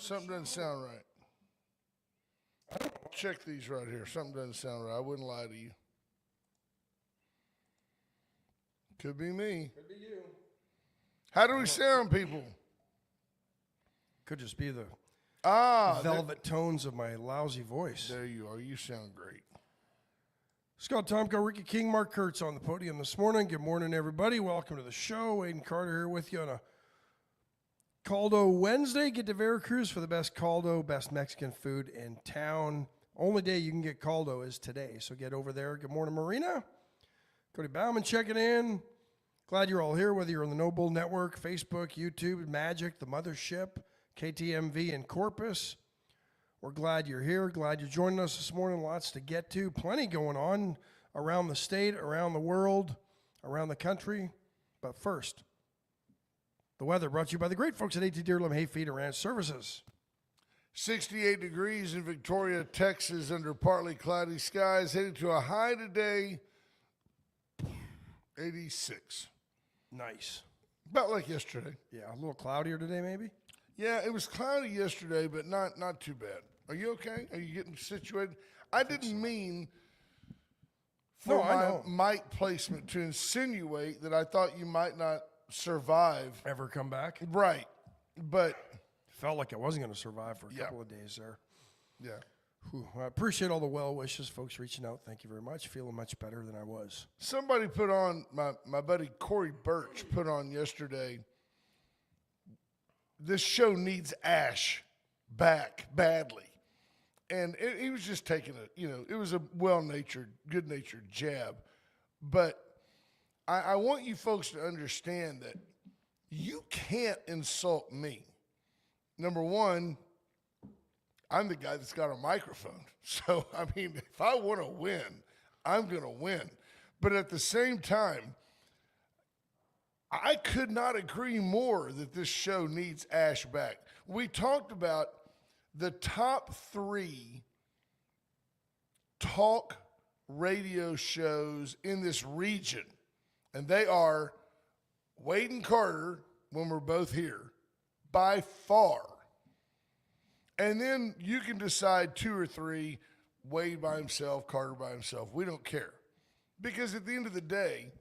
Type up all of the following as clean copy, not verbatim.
Something doesn't sound right. Check these right here. Something doesn't sound right. I wouldn't lie to you. Could be me. Could be you. How do we sound, people? Could just be the velvet tones of my lousy voice. There you are. You sound great. Scott Tomko, Ricky King, Mark Kurtz on the podium this morning. Good morning, everybody. Welcome to the show. Aiden Carter here with you on a Caldo Wednesday. Get to Veracruz for the best caldo, best Mexican food in town. Only day you can get caldo is today, so get over there. Good morning, Marina. Cody Bauman checking in. Glad you're all here, whether you're on the No Bull Network, Facebook, YouTube, Magic, the Mothership, KTMV, and Corpus. We're glad you're here. Glad you're joining us this morning. Lots to get to. Plenty going on around the state, around the world, around the country. But first, the weather brought to you by the great folks at AT Deerlam Hay Feed and Ranch Services. 68 degrees in Victoria, Texas, under partly cloudy skies. Headed to a high today, 86. Nice. About like yesterday. Yeah, a little cloudier today maybe? Yeah, it was cloudy yesterday, but not too bad. Are you okay? Are you getting situated? I didn't mean for my mic placement to insinuate that I thought you might not survive. Ever come back? Right. But felt like I wasn't going to survive for a couple of days there. Yeah. Whew. I appreciate all the well wishes, folks reaching out. Thank you very much. Feeling much better than I was. Somebody put on, my buddy Corey Birch put on yesterday, this show needs Ash back badly. And he was just taking it was a well-natured, good-natured jab. But I want you folks to understand that you can't insult me. Number one, I'm the guy that's got a microphone. So, I mean, if I want to win, I'm going to win. But at the same time, I could not agree more that this show needs Ash back. We talked about the top 3 talk radio shows in this region. And they are Wade and Carter, when we're both here, by far. And then you can decide 2 or 3, Wade by himself, Carter by himself. We don't care. Because at the end of the day,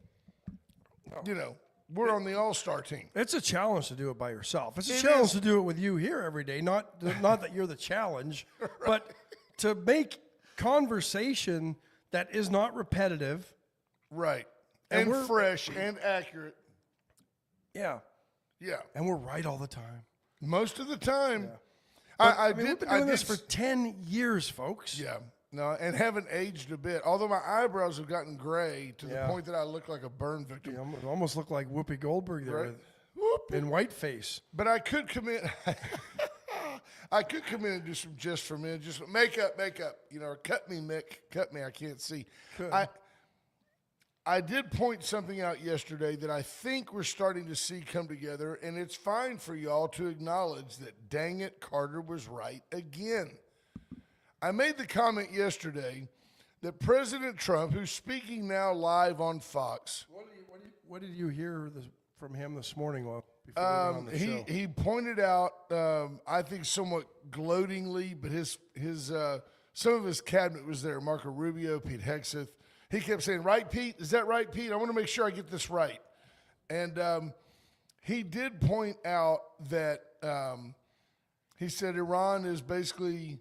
we're on the all-star team. It's a challenge to do it by yourself. It's a challenge to do it with you here every day. Not that you're the challenge, right. But to make conversation that is not repetitive. Right. And fresh and accurate. Yeah. Yeah. And we're right all the time. Most of the time. Yeah. We've been doing this for 10 years, folks. Yeah. No, and haven't aged a bit. Although my eyebrows have gotten gray to the point that I look like a burn victim. You almost look like Whoopi Goldberg there in whiteface. But I could come in. I could come in and do some just for men, just makeup. Or cut me, Mick. Cut me. I can't see. I did point something out yesterday that I think we're starting to see come together, and it's fine for y'all to acknowledge that, dang it, Carter was right again. I made the comment yesterday that President Trump, who's speaking now live on Fox. What did you hear from him this morning before we went on the show? He pointed out, I think somewhat gloatingly, but his some of his cabinet was there, Marco Rubio, Pete Hegseth. He kept saying, right, Pete? Is that right, Pete? I want to make sure I get this right. And he did point out that he said Iran is basically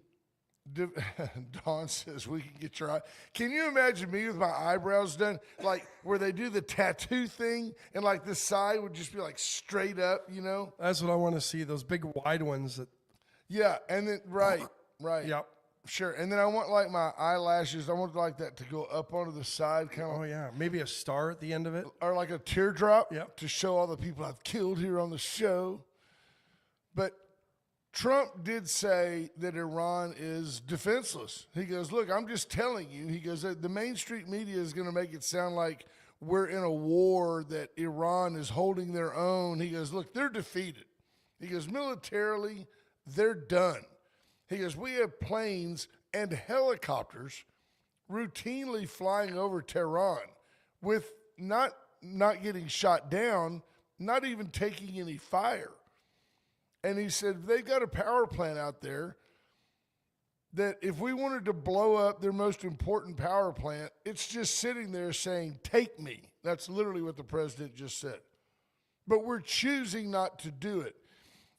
Dawn says we can get your eye. Can you imagine me with my eyebrows done, like where they do the tattoo thing and like this side would just be like straight up, That's what I want to see, those big wide ones. Yeah, and then, right. Yep. Sure, and then I want like my eyelashes, I want like that to go up onto the side, kind of. Oh, yeah, maybe a star at the end of it. Or like a teardrop to show all the people I've killed here on the show. But Trump did say that Iran is defenseless. He goes, look, I'm just telling you. He goes, the mainstream media is going to make it sound like we're in a war, that Iran is holding their own. He goes, look, they're defeated. He goes, militarily, they're done. He goes, we have planes and helicopters routinely flying over Tehran with not getting shot down, not even taking any fire. And he said, they've got a power plant out there that if we wanted to blow up their most important power plant, it's just sitting there saying, take me. That's literally what the president just said. But we're choosing not to do it.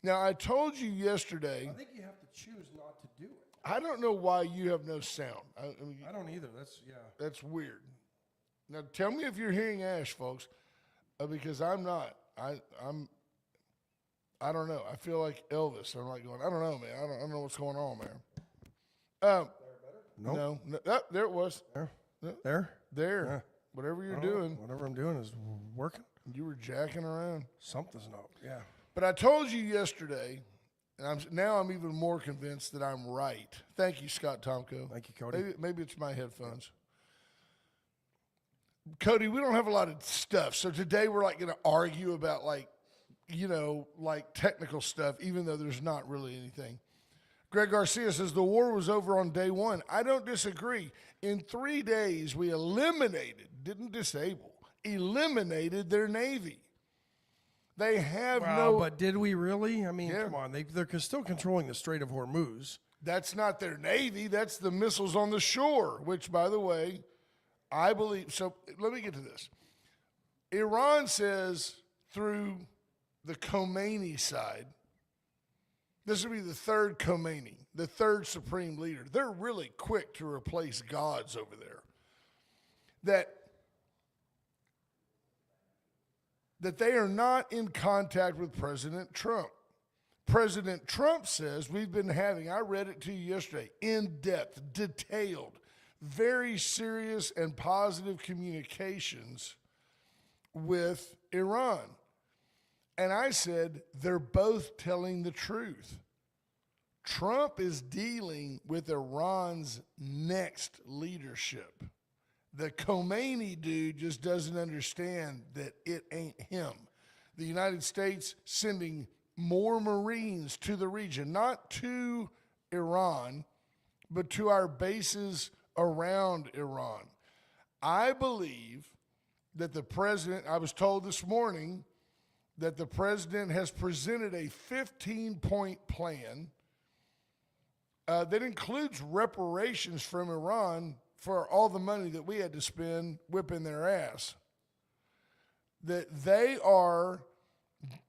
Now, I told you yesterday. I think you have to choose not to do it. I don't know why you have no sound. I mean, I don't either. That's weird. Now, tell me if you're hearing Ash, folks, because I'm not. I don't know. I feel like Elvis. I'm like going, I don't know, man. I don't know what's going on, man. Nope. No. There it was. There? There. Yeah. Whatever you're doing. Whatever I'm doing is working. You were jacking around. Something's not. Yeah. But I told you yesterday, and now I'm even more convinced that I'm right. Thank you, Scott Tomko. Thank you, Cody. Maybe it's my headphones. Cody, we don't have a lot of stuff. So today we're like going to argue about like technical stuff, even though there's not really anything. Greg Garcia says the war was over on day one. I don't disagree. In 3 days, we didn't disable, eliminated their Navy. They have but did we really? I mean, come on. They're still controlling the Strait of Hormuz. That's not their Navy. That's the missiles on the shore, which, by the way, I believe. So let me get to this. Iran says through the Khomeini side, this would be the third Khomeini, the third supreme leader. They're really quick to replace gods over there. That they are not in contact with President Trump. President Trump says we've been having, I read it to you yesterday, in-depth, detailed, very serious and positive communications with Iran. And I said, they're both telling the truth. Trump is dealing with Iran's next leadership. The Khomeini dude just doesn't understand that it ain't him. The United States sending more Marines to the region, not to Iran, but to our bases around Iran. I believe that the president, I was told this morning, that the president has presented a 15-point plan that includes reparations from Iran for all the money that we had to spend whipping their ass. That they are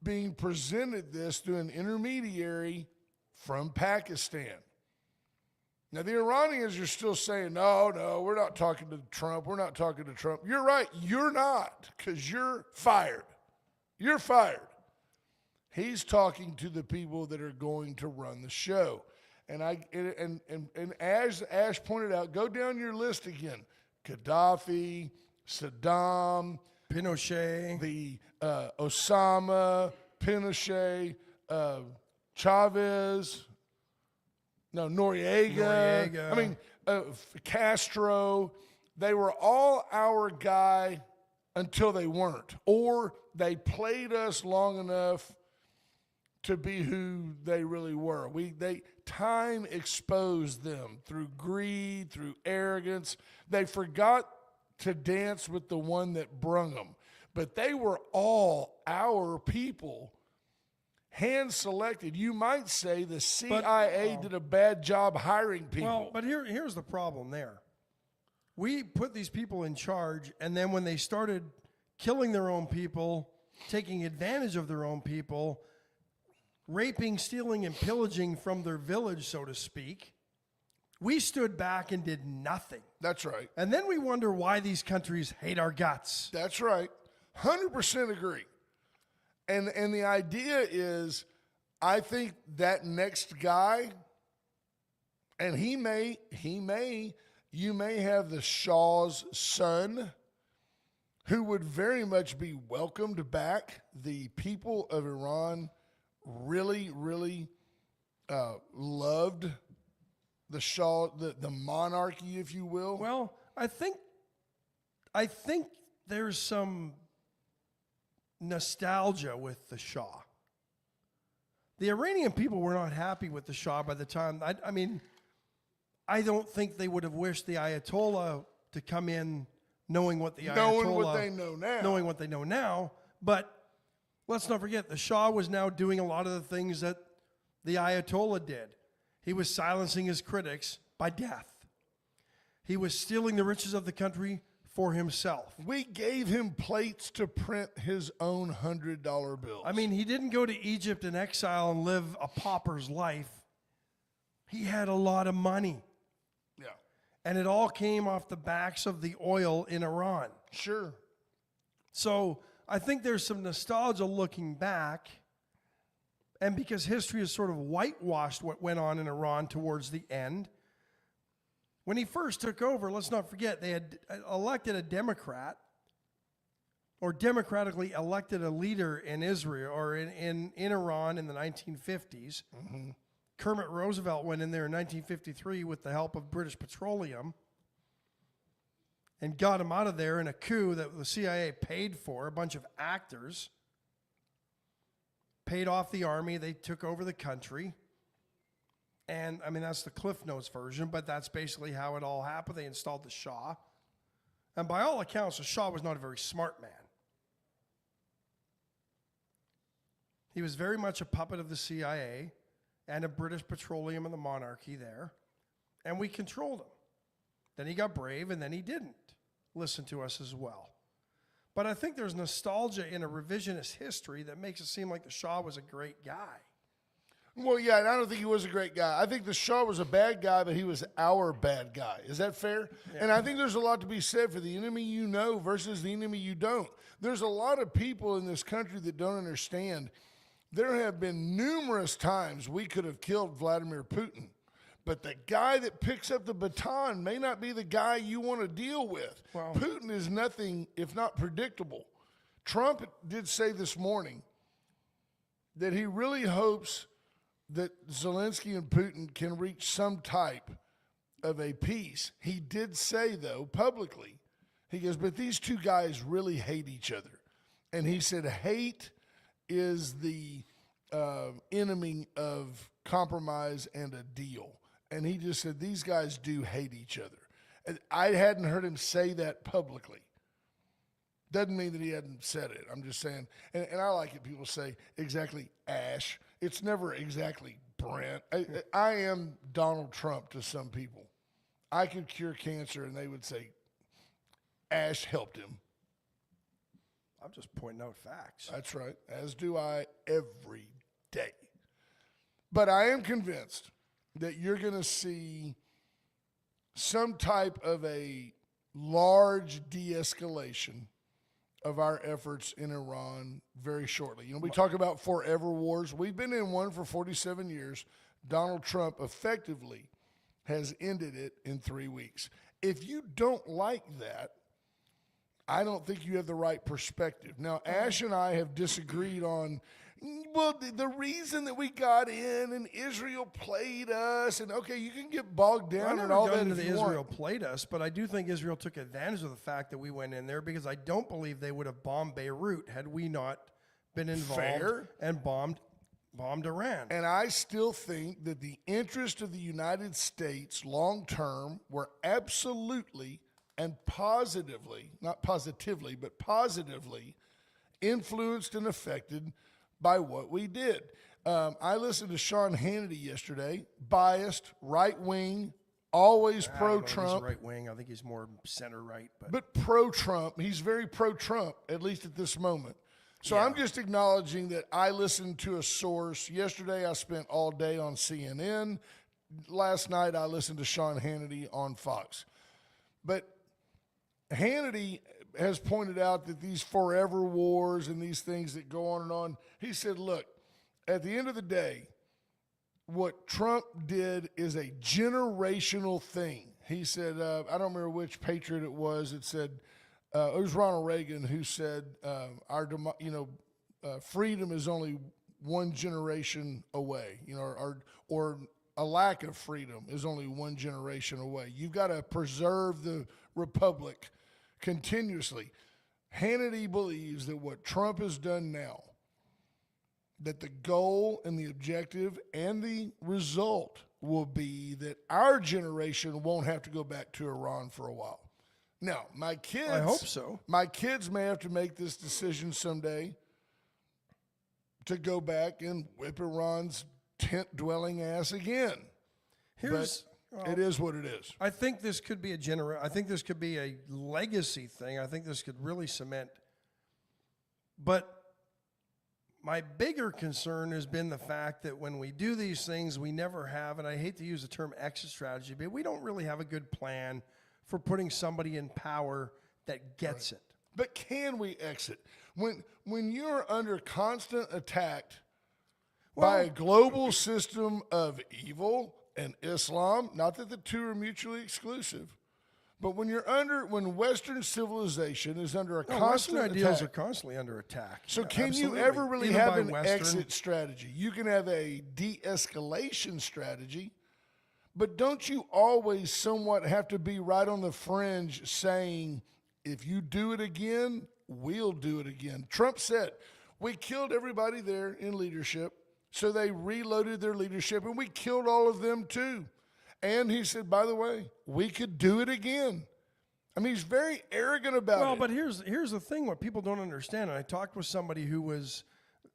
being presented this through an intermediary from Pakistan. Now, the Iranians are still saying, no, we're not talking to Trump. We're not talking to Trump. You're right. You're not, because you're fired. You're fired. He's talking to the people that are going to run the show. And as Ash pointed out, go down your list again. Gaddafi, Saddam, Pinochet, the Osama, Pinochet, Chavez, Noriega. I mean, Castro. They were all our guy until they weren't. Or they played us long enough to be who they really were. Time exposed them through greed, through arrogance. They forgot to dance with the one that brung them. But they were all our people, hand-selected. You might say the CIA did a bad job hiring people. Well, but here's the problem there. We put these people in charge, and then when they started killing their own people, taking advantage of their own people, raping, stealing, and pillaging from their village, so to speak, we stood back and did nothing. That's right. And then we wonder why these countries hate our guts. That's right. 100% agree. And the idea is, I think that next guy, and you may have the Shah's son, who would very much be welcomed back. The people of Iran really, really loved the Shah, the monarchy, if you will. Well, I think there's some nostalgia with the Shah. The Iranian people were not happy with the Shah by the time. I mean, I don't think they would have wished the Ayatollah to come in knowing what what they know now. But let's not forget, the Shah was now doing a lot of the things that The Ayatollah did. He was silencing his critics by death. He was stealing the riches of the country for himself. We gave him plates to print his own $100 bills. I mean, he didn't go to Egypt in exile and live a pauper's life. He had a lot of money. Yeah. And it all came off the backs of the oil in Iran. Sure. So I think there's some nostalgia looking back. And because history has sort of whitewashed what went on in Iran towards the end, when he first took over, let's not forget, they had elected a Democrat or democratically elected a leader in Israel or in Iran in the 1950s. Mm-hmm. Kermit Roosevelt went in there in 1953 with the help of British Petroleum and got him out of there in a coup that the CIA paid for, a bunch of actors. Paid off the army, they took over the country. And, I mean, that's the Cliff Notes version, but that's basically how it all happened. They installed the Shah. And by all accounts, the Shah was not a very smart man. He was very much a puppet of the CIA and of British Petroleum and the monarchy there. And we controlled him. Then he got brave, and then he didn't listen to us as well. But I think there's nostalgia in a revisionist history that makes it seem like the Shah was a great guy. Well, yeah, and I don't think he was a great guy. I think the Shah was a bad guy, but he was our bad guy. Is that fair? Yeah. And I think there's a lot to be said for the enemy you know versus the enemy you don't. There's a lot of people in this country that don't understand. There have been numerous times we could have killed Vladimir Putin, but the guy that picks up the baton may not be the guy you want to deal with. Wow. Putin is nothing if not predictable. Trump did say this morning that he really hopes that Zelensky and Putin can reach some type of a peace. He did say, though, publicly, he goes, but these two guys really hate each other. And he said hate is the enemy of compromise and a deal. And he just said these guys do hate each other. And I hadn't heard him say that publicly. Doesn't mean that he hadn't said it. I'm just saying, and I like it. People say exactly Ash. It's never exactly Brent. I am Donald Trump to some people. I could cure cancer, and they would say Ash helped him. I'm just pointing out facts. That's right, as do I every day. But I am convinced that you're going to see some type of a large de-escalation of our efforts in Iran very shortly. You know, we talk about forever wars. We've been in one for 47 years. Donald Trump effectively has ended it in 3 weeks. If you don't like that, I don't think you have the right perspective. Now, Ash and I have disagreed on, well, the reason that we got in and Israel played us, and okay, you can get bogged down and all that. I never got into Israel played us, but I do think Israel took advantage of the fact that we went in there because I don't believe they would have bombed Beirut had we not been involved and bombed Iran. And I still think that the interest of the United States long term were absolutely and positively, not positively, but positively influenced and affected by what we did. I listened to Sean Hannity yesterday, biased, right-wing, always pro-Trump. He's right-wing. I think he's more center-right. But pro-Trump. He's very pro-Trump, at least at this moment. So yeah. I'm just acknowledging that I listened to a source. Yesterday I spent all day on CNN. Last night I listened to Sean Hannity on Fox. But Hannity has pointed out that these forever wars and these things that go on and on, he said, look, at the end of the day, what Trump did is a generational thing. He said, I don't remember which patriot it was. It said, it was Ronald Reagan who said, freedom is only one generation away, or a lack of freedom is only one generation away. You've got to preserve the republic continuously. Hannity believes that what Trump has done now, that the goal and the objective and the result will be that our generation won't have to go back to Iran for a while. Now, my kids, I hope so. My kids may have to make this decision someday to go back and whip Iran's tent dwelling ass again. Here's It is what it is. I think this could be I think this could be a legacy thing. I think this could really cement. But my bigger concern has been the fact that when we do these things, we never have, and I hate to use the term exit strategy, but we don't really have a good plan for putting somebody in power that gets it. But can we exit? When you're under constant attack by a global system of evil and Islam, not that the two are mutually exclusive, but when Western civilization is under a constant Western ideals attack, are constantly under attack. so Yeah, can absolutely. you ever really Even have by an exit strategy? You can have a de-escalation strategy, but don't you always somewhat have to be right on the fringe saying, if you do it again, we'll do it again? Trump said, we killed everybody there in leadership, so they reloaded their leadership, and we killed all of them too. And he said, by the way, we could do it again. I mean, he's very arrogant about it. Well, but here's the thing: what people don't understand. And I talked with somebody who is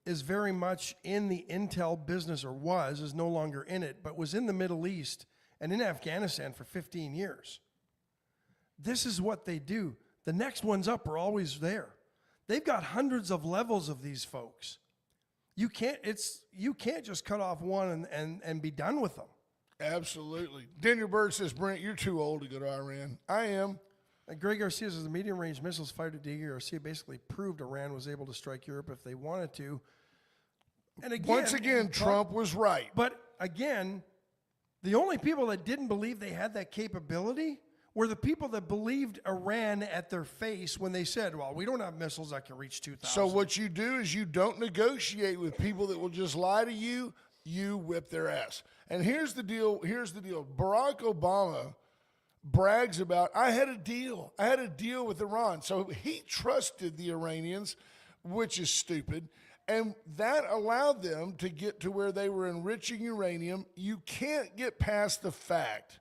very much in the intel business, or is no longer in it, but was in the Middle East and in Afghanistan for 15 years. This is what they do. The next ones up are always there. They've got hundreds of levels of these folks. You can't just cut off one and be done with them. Absolutely. Daniel Bird says, Brent, you're too old to go to Iran. I am. And Greg Garcia says the medium-range missiles fired at Diego Garcia basically proved Iran was able to strike Europe if they wanted to. And again, Once again, Trump was right. But again, the only people that didn't believe they had that capability were the people that believed Iran at their face when they said, well, we don't have missiles that can reach 2,000. So what you do is you don't negotiate with people that will just lie to you. You whip their ass. And here's the deal. Barack Obama brags about, I had a deal with Iran. So he trusted the Iranians, which is stupid. And that allowed them to get to where they were enriching uranium. You can't get past the fact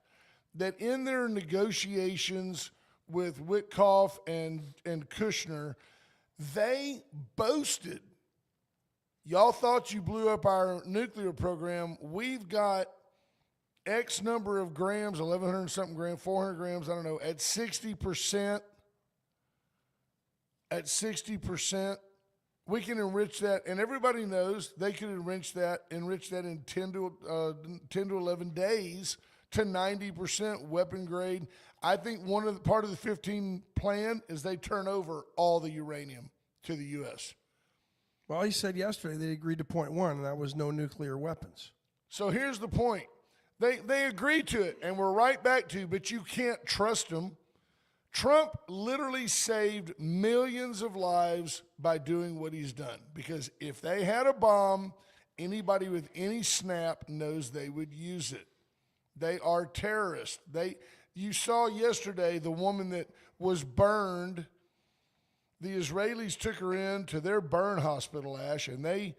that in their negotiations with Witkoff and Kushner, they boasted, y'all thought you blew up our nuclear program. We've got X number of grams, 1,100 something grams, 400 grams, I don't know, at 60%. At 60%, we can enrich that. And everybody knows they can enrich that in 10 to 11 days to 90% weapon grade. I think part of the 15 plan is they turn over all the uranium to the U.S. Well, he said yesterday they agreed to point one, and that was no nuclear weapons. So here's the point. They agreed to it, and we're right back to, but you can't trust them. Trump literally saved millions of lives by doing what he's done, because if they had a bomb, anybody with any snap knows they would use it. They are terrorists. You saw yesterday the woman that was burned. The Israelis took her in to their burn hospital, Ash, and they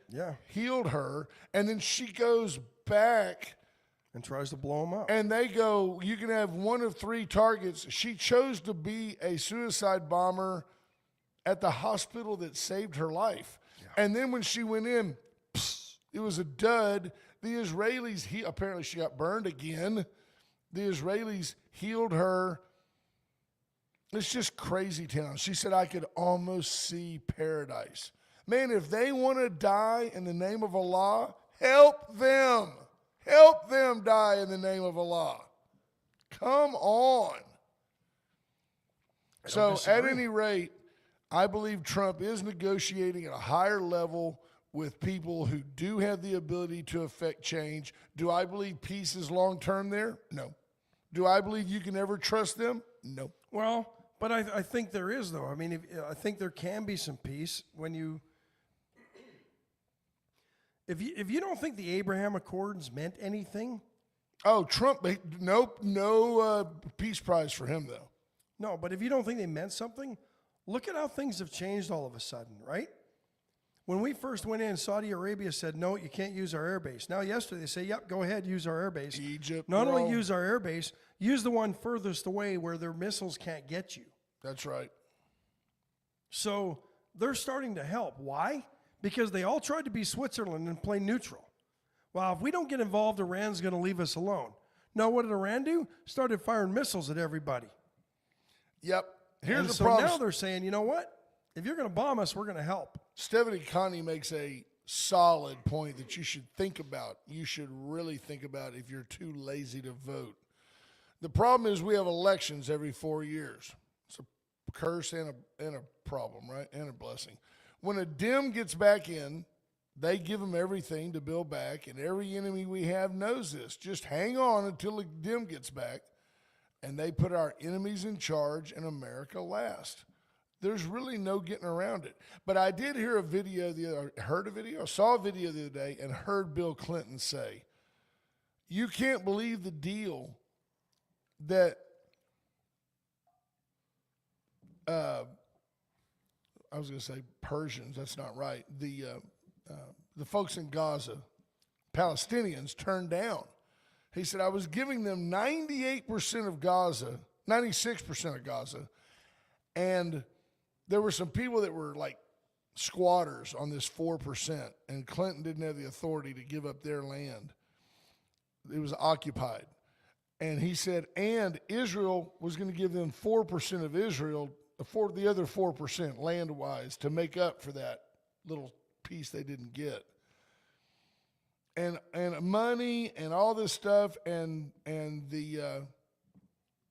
healed her. And then she goes back and tries to blow them up. And they go, you can have one of three targets. She chose to be a suicide bomber at the hospital that saved her life. Yeah. And then when she went in, it was a dud. The Israelis, apparently she got burned again. The Israelis healed her. It's just crazy town. She said, I could almost see paradise. Man, if they want to die in the name of Allah, help them. Help them die in the name of Allah. Come on. So at any rate, I believe Trump is negotiating at a higher level with people who do have the ability to affect change. Do I believe peace is long-term there? No. Do I believe you can ever trust them? No. Well, but I think there is, though. I mean, I think there can be some peace when you... If you don't think the Abraham Accords meant anything... Oh, Trump, no peace prize for him, though. No, but if you don't think they meant something, look at how things have changed all of a sudden, right? When we first went in, Saudi Arabia said, no, you can't use our airbase. Now, yesterday, they say, yep, go ahead, use our airbase. Egypt. Not only use our airbase, use the one furthest away where their missiles can't get you. That's right. So they're starting to help. Why? Because they all tried to be Switzerland and play neutral. Well, if we don't get involved, Iran's going to leave us alone. No, what did Iran do? Started firing missiles at everybody. Yep. Here's And the so problem. now they're saying, you know what? If you're going to bomb us, we're going to help. Stephanie Connie makes a solid point that you should think about. You should really think about if you're too lazy to vote. The problem is we have elections every 4 years. It's a curse and a problem, right? And a blessing. When a Dem gets back in, they give them everything to build back, and every enemy we have knows this. Just hang on until the Dem gets back, and they put our enemies in charge and America last. There's really no getting around it. But I did hear a video saw a video the other day and heard Bill Clinton say, you can't believe the deal that I was going to say Persians, that's not right. The folks in Gaza, Palestinians, turned down. He said, I was giving them 98% of Gaza, 96% of Gaza, and there were some people that were like squatters on this 4%, and Clinton didn't have the authority to give up their land. It was occupied. And he said, and Israel was going to give them 4% of Israel, the other 4% land-wise, to make up for that little piece they didn't get. And money and all this stuff, and the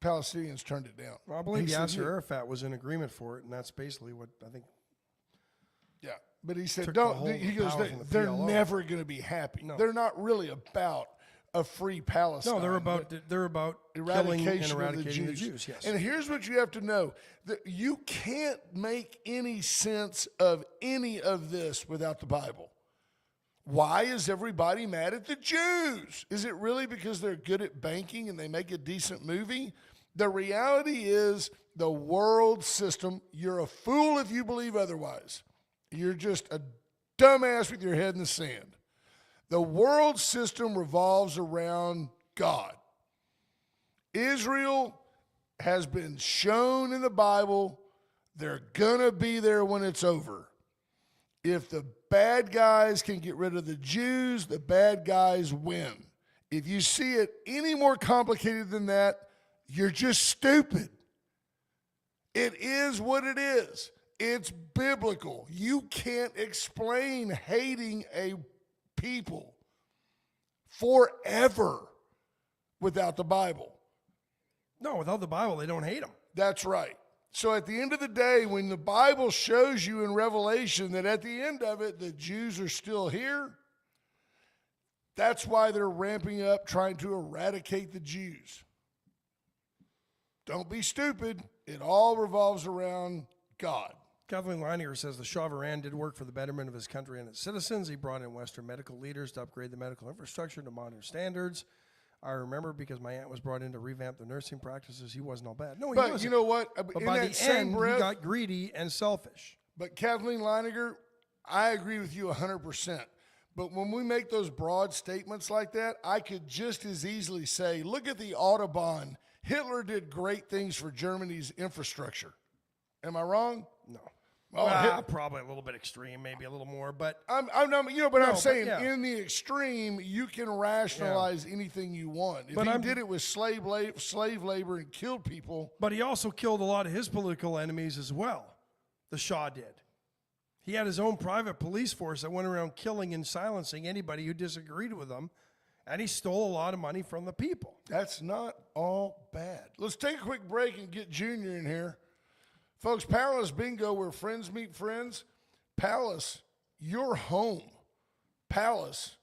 Palestinians turned it down. Well, I believe Yasser Arafat was in agreement for it, and that's basically what I think. Yeah, but he said, Took don't. the He goes, power from the they're PLO. never going to be happy. No. They're not really about a free Palestine. No, they're about killing and eradicating the Jews. Yes. And here's what you have to know: that you can't make any sense of any of this without the Bible. Why is everybody mad at the Jews? Is it really because they're good at banking and they make a decent movie? The reality is the world system, you're a fool if you believe otherwise. You're just a dumbass with your head in the sand. The world system revolves around God. Israel has been shown in the Bible they're going to be there when it's over. If the bad guys can get rid of the Jews, the bad guys win. If you see it any more complicated than that, you're just stupid. It is what it is. It's biblical. You can't explain hating a people forever without the Bible. No, without the Bible, they don't hate them. That's right. So at the end of the day, when the Bible shows you in Revelation that at the end of it, the Jews are still here, that's why they're ramping up trying to eradicate the Jews. Don't be stupid. It all revolves around God. Kathleen Leininger says the Shah of Iran did work for the betterment of his country and its citizens. He brought in Western medical leaders to upgrade the medical infrastructure to modern standards. I remember because my aunt was brought in to revamp the nursing practices. He wasn't all bad. No, he wasn't. But you know what? But In by that the same end, breath, he got greedy and selfish. But Kathleen Leininger, I agree with you 100%. But when we make those broad statements like that, I could just as easily say, look at the Autobahn. Hitler did great things for Germany's infrastructure. Am I wrong? No. Well, probably a little bit extreme, maybe a little more, but I'm saying in the extreme, you can rationalize anything you want. If he did it with slave labor and killed people. But he also killed a lot of his political enemies as well. The Shah did. He had his own private police force that went around killing and silencing anybody who disagreed with him, and he stole a lot of money from the people. That's not all bad. Let's take a quick break and get Junior in here. Folks, Palace Bingo, where friends meet friends. Palace, your home. Palace,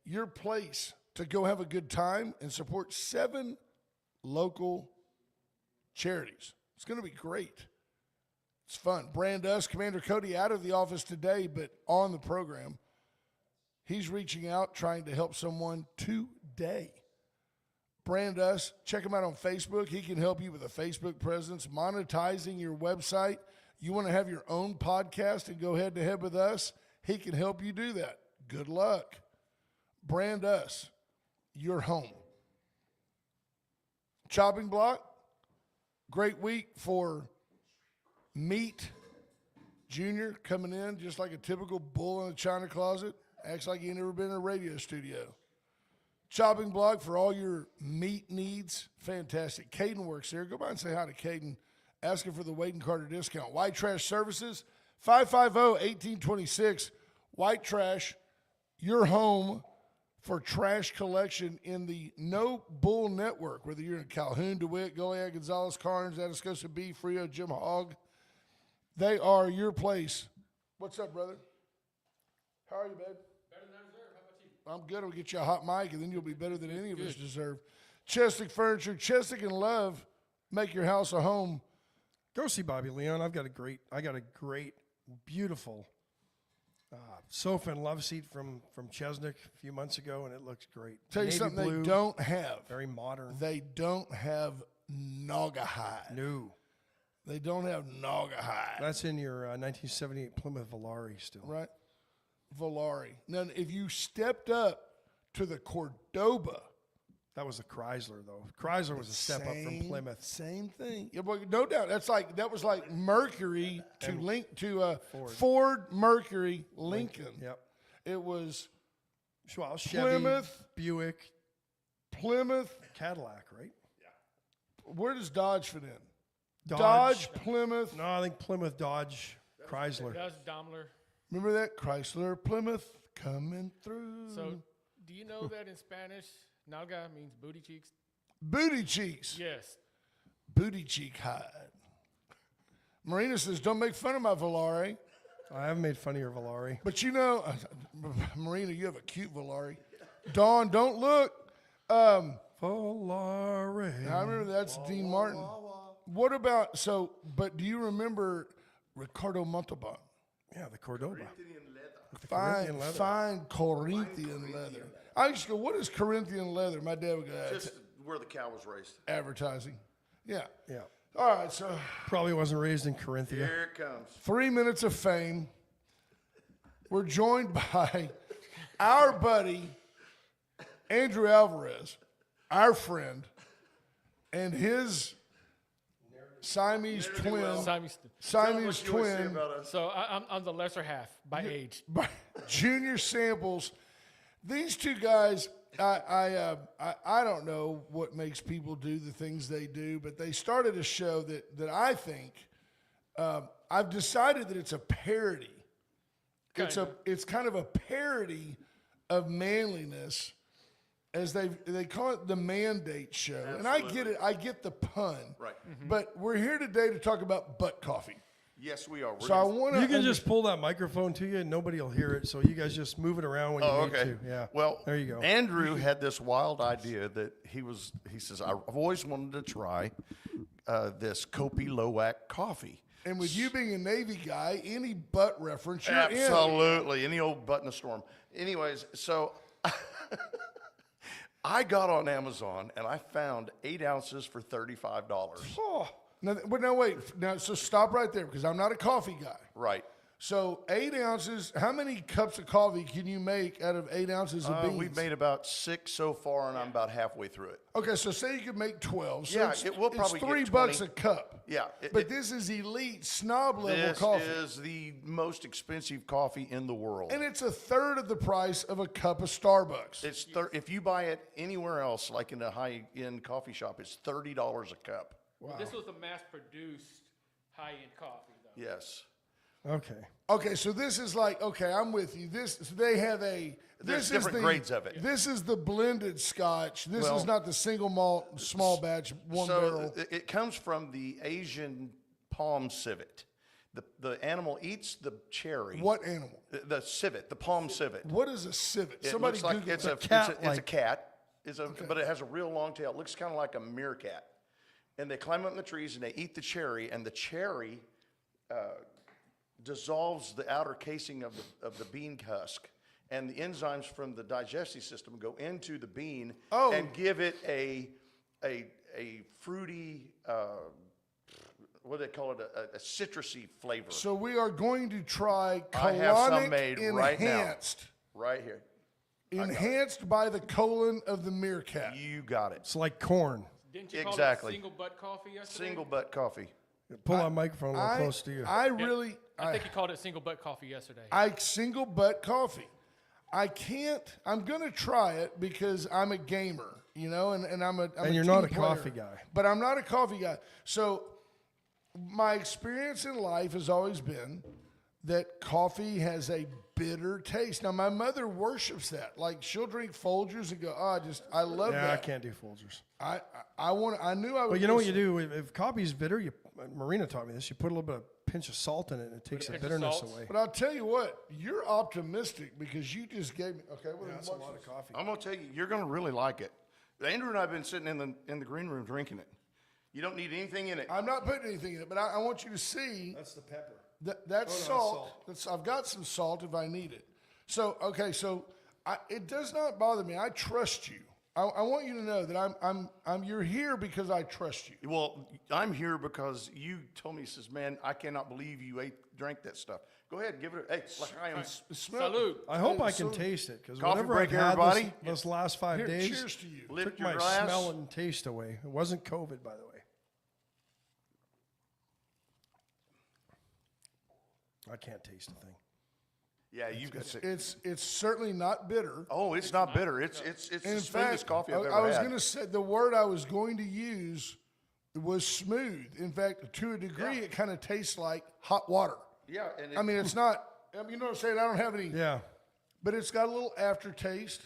your place to go have a good time and support 7 local charities. It's going to be great. It's fun. Brand us, Commander Cody, out of the office today, but on the program. He's reaching out, trying to help someone today. Brand us. Check him out on Facebook. He can help you with a Facebook presence, monetizing your website. You want to have your own podcast and go head to head with us? He can help you do that. Good luck. Brand us. Your home. Chopping block. Great week for meat. Junior coming in just like a typical bull in a china closet. Acts like you never been in a radio studio. Chopping block for all your meat needs. Fantastic. Caden works there. Go by and say hi to Caden. Asking for the Wade and Carter discount. White Trash Services, 550-1826. White Trash, your home for trash collection in the No Bull Network. Whether you're in Calhoun, DeWitt, Goliad, Gonzales, Carnes, Atascosa B, Frio, Jim Hogg, they are your place. What's up, brother? How are you, babe? Better than I deserve. How about you? I'm good. I'll get you a hot mic, and then you'll be better than any of us deserve. Chestic Furniture, Chestic and Love, make your house a home. Go see Bobby Leon. I got a great, beautiful sofa and love seat from Chesnick a few months ago, and it looks great. Tell you Navy something blue, they don't have. very modern. They don't have Naugahyde. No, They don't have Naugahyde. that's in your 1978 Plymouth Volare still. Right? Volare. Now, if you stepped up to the Cordoba, That was the Chrysler though. Chrysler was a step up from Plymouth. Same thing. Yeah, but no doubt. That was like Mercury to Ford, Mercury, Lincoln. Yep. It was Well, Chevy, Plymouth. Buick, Plymouth. Cadillac, right? Where does Dodge fit in? Dodge. Plymouth. No, I think Plymouth, Dodge, Chrysler. That's Daimler. Remember that? Chrysler, Plymouth, coming through. So, do you know that in Spanish, nalga means booty cheeks? Booty cheeks. Yes. Booty cheek hide. Marina says, don't make fun of my Volare. I haven't made fun of your Volare. But you know, Marina, you have a cute Volare. Dawn, don't look. Volare. I remember that's Dean Martin. What about, but do you remember Ricardo Montalban? Yeah, the Cordoba. Fine, fine Corinthian leather. I used to go, what is Corinthian leather? My dad would go, Just where the cow was raised. advertising. Yeah. Yeah. All right, so Probably wasn't raised in Corinthia. Here it comes. 3 minutes of fame. We're joined by our buddy, Andrew Alvarez, our friend, and his Siamese twin. Siamese twin. So, I'm the lesser half by age. By Junior Samples. These two guys, I don't know what makes people do the things they do, but they started a show that I think I've decided that it's a parody. It's kind of a parody of manliness, as they call it the Mandate Show. Absolutely. And I get it. I get the pun. Right. But we're here today to talk about butt coffee. Yes, we are. So I want to. You can just pull that microphone to you and nobody will hear it. So you guys just move it around when you need to. Yeah. Well, there you go. Andrew had this wild idea that he says, I've always wanted to try this Kopi Luwak coffee. And with you being a Navy guy, any butt reference, you're in. Absolutely. Any old butt in a storm. Anyways, so I got on Amazon and I found 8 ounces for $35. Oh. Now wait. Now, so stop right there because I'm not a coffee guy. Right. So 8 ounces, how many cups of coffee can you make out of 8 ounces of beans? We've made about 6 so far, and I'm about halfway through it. Okay, so say you could make 12. So Yeah, it's, it will probably it's get $3 20. a cup. Yeah. But this is elite snob level This coffee. is the most expensive coffee in the world. And it's a third of the price of a cup of Starbucks. It's if you buy it anywhere else, like in a high-end coffee shop, it's $30 a cup. Wow. This was a mass-produced high-end coffee, though. Yes. Okay. Okay, so this is like, okay, I'm with you. So they have There's this different is grades of it. This is the blended scotch. This Well, is not the single malt, small batch, one barrel. It comes from the Asian palm civet. The animal eats the cherry. What animal? The civet, the palm civet. What is a civet? It Somebody looks like Google it's that. a cat-like. cat. But it has a real long tail. It looks kind of like a meerkat. And they climb up in the trees and they eat the cherry, and the cherry dissolves the outer casing of the bean husk, and the enzymes from the digestive system go into the bean and give it a fruity, what do they call it, a citrusy flavor. So we are going to try I have some colonic made right now. enhanced. Right here. Enhanced by the colon of the meerkat. You got it. It's like corn. Didn't you call Exactly. it single butt coffee yesterday? Single butt coffee. Pull that microphone a little close to you. I really, I think you called it single butt coffee yesterday. I single butt coffee. I can't. I'm gonna try it because I'm a gamer, you know, and I'm And you're team not a player. coffee guy. But I'm not a coffee guy. So my experience in life has always been that coffee has a bitter taste. Now my mother worships that. Like she'll drink Folgers and go, "Oh, I love that." I can't do Folgers. I knew I would. But you know what you do if coffee's bitter? Marina taught me this. You put a little bit of pinch of salt in it, and it takes the pinch of bitterness salt. away. But I'll tell you what, you're optimistic because you just gave me. Okay, well, That's a lot of coffee. I'm gonna tell you, you're gonna really like it. Andrew and I have been sitting in the green room drinking it. You don't need anything in it. I'm not putting anything in it, but I want you to see That's the pepper. that's that's salt. salt. I've got some salt if I need it. So okay, it does not bother me. I trust you. I want you to know that you're here because I trust you. Well, I'm here because you told me, he says, man, I cannot believe you drank that stuff. Go ahead, give it a, hey, like I am. Smell. Salute. I hope I So- can taste it because Coffee whatever break, I've had everybody. this last 5 Here, days cheers to you. Lift took your my glass. smell and taste away. It wasn't COVID, by the way. I can't taste a thing. Yeah, you've got sick. It's certainly not bitter. Oh, it's not bitter. It's the In smoothest fact, coffee I've ever I was had. going to say the word I was going to use was smooth. In fact, to a degree, it kind of tastes like hot water. Yeah, and I mean, it's not. You know what I'm saying? I don't have any. Yeah. But it's got a little aftertaste.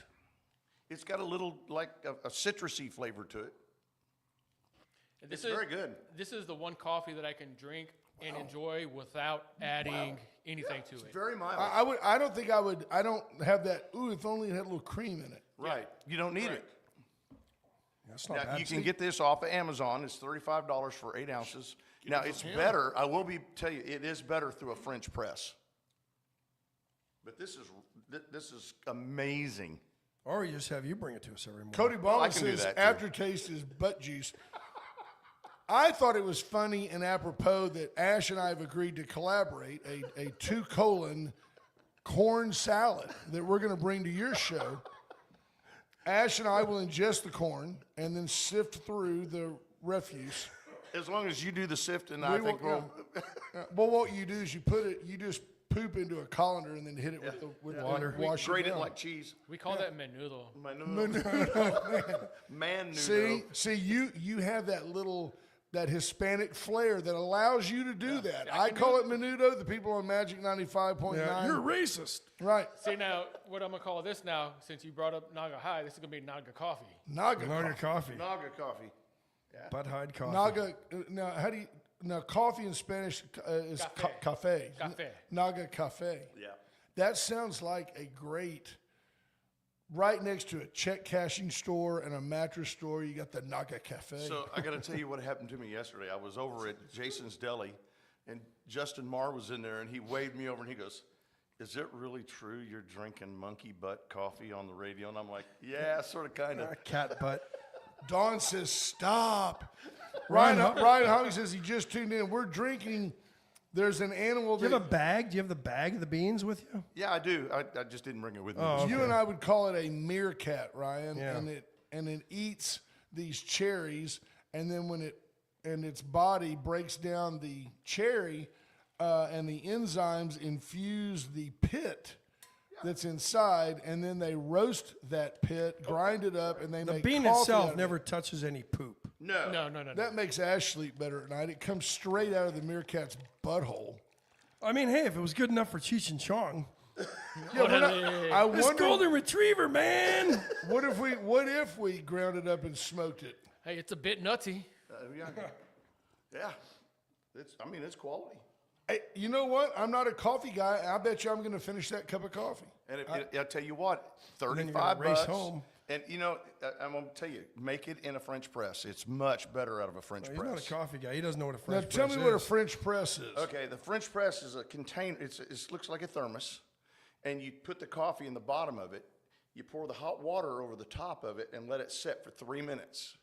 it's got a little like a citrusy flavor to it. This It's very good. This is the one coffee that I can drink and enjoy without adding anything to it. Very mild. I don't think I would. I don't have that. Ooh, if only it had a little cream in it. Right. You don't need Right. it. That's not Now, bad. you can get this off of Amazon. It's $35 for 8 ounces. Now, it's better. I will tell you, it is better through a French press. But this is amazing. Or you just have you bring it to us every morning. Cody Ballin I can do says that, too. aftertaste is butt juice. I thought it was funny and apropos that Ash and I have agreed to collaborate a 2-colon corn salad that we're going to bring to your show. Ash and I will ingest the corn and then sift through the refuse. As long as you do the sifting, I think we'll. Well, what you do is you just poop into a colander and then hit it with water. Wash grate it down. like cheese. We call that menudo. Man See, you have that Hispanic flair that allows you to do that. I call it menudo. The people on Magic 95.9. Yeah, you're racist. right. See now, what I'm gonna call this now, since you brought up Naga High, this is gonna be Naga Coffee. Naga. Naga coffee. Naga coffee. Bud Hyde coffee. Naga. Now, coffee in Spanish is cafe. Café. Naga cafe. Yeah. That sounds like a great. Right next to a check cashing store and a mattress store, you got the Naga Cafe. So I got to tell you what happened to me yesterday. I was over at Jason's Deli, and Justin Marr was in there, and he waved me over, and he goes, "Is it really true you're drinking monkey butt coffee on the radio?" And I'm like, "Yeah, sort of, kind of." Cat butt. Dawn says, "Stop." Ryan Hogg says he just tuned in. We're drinking. There's an animal Do you that have a bag? Do you have the bag of the beans with you? Yeah, I do. I just didn't bring it with me. Oh, you and I would call it a meerkat, Ryan. Yeah. And it eats these cherries, and then its body breaks down the cherry, and the enzymes infuse the pit that's inside, and then they roast that pit, grind it up, and they The make bean coffee out itself of it. never touches any poop. No. No. That makes Ash sleep better at night. It comes straight out of the meerkat's butthole. I mean, hey, if it was good enough for Cheech and Chong. Yeah, but I This wonder golden retriever, man. what if we ground it up and smoked it? Hey, it's a bit nutty. Yeah. It's quality. Hey, you know what? I'm not a coffee guy. I bet you I'm going to finish that cup of coffee. And I'll tell you what, then you're 35 gonna race bucks. home. And I'm going to tell you, make it in a French press. It's much better out of a French He's press. not a coffee guy. He doesn't know what a Now French tell press me what a is. French press is. Okay, the French press is a container. It looks like a thermos, and you put the coffee in the bottom of it. You pour the hot water over the top of it and let it set for 3 minutes.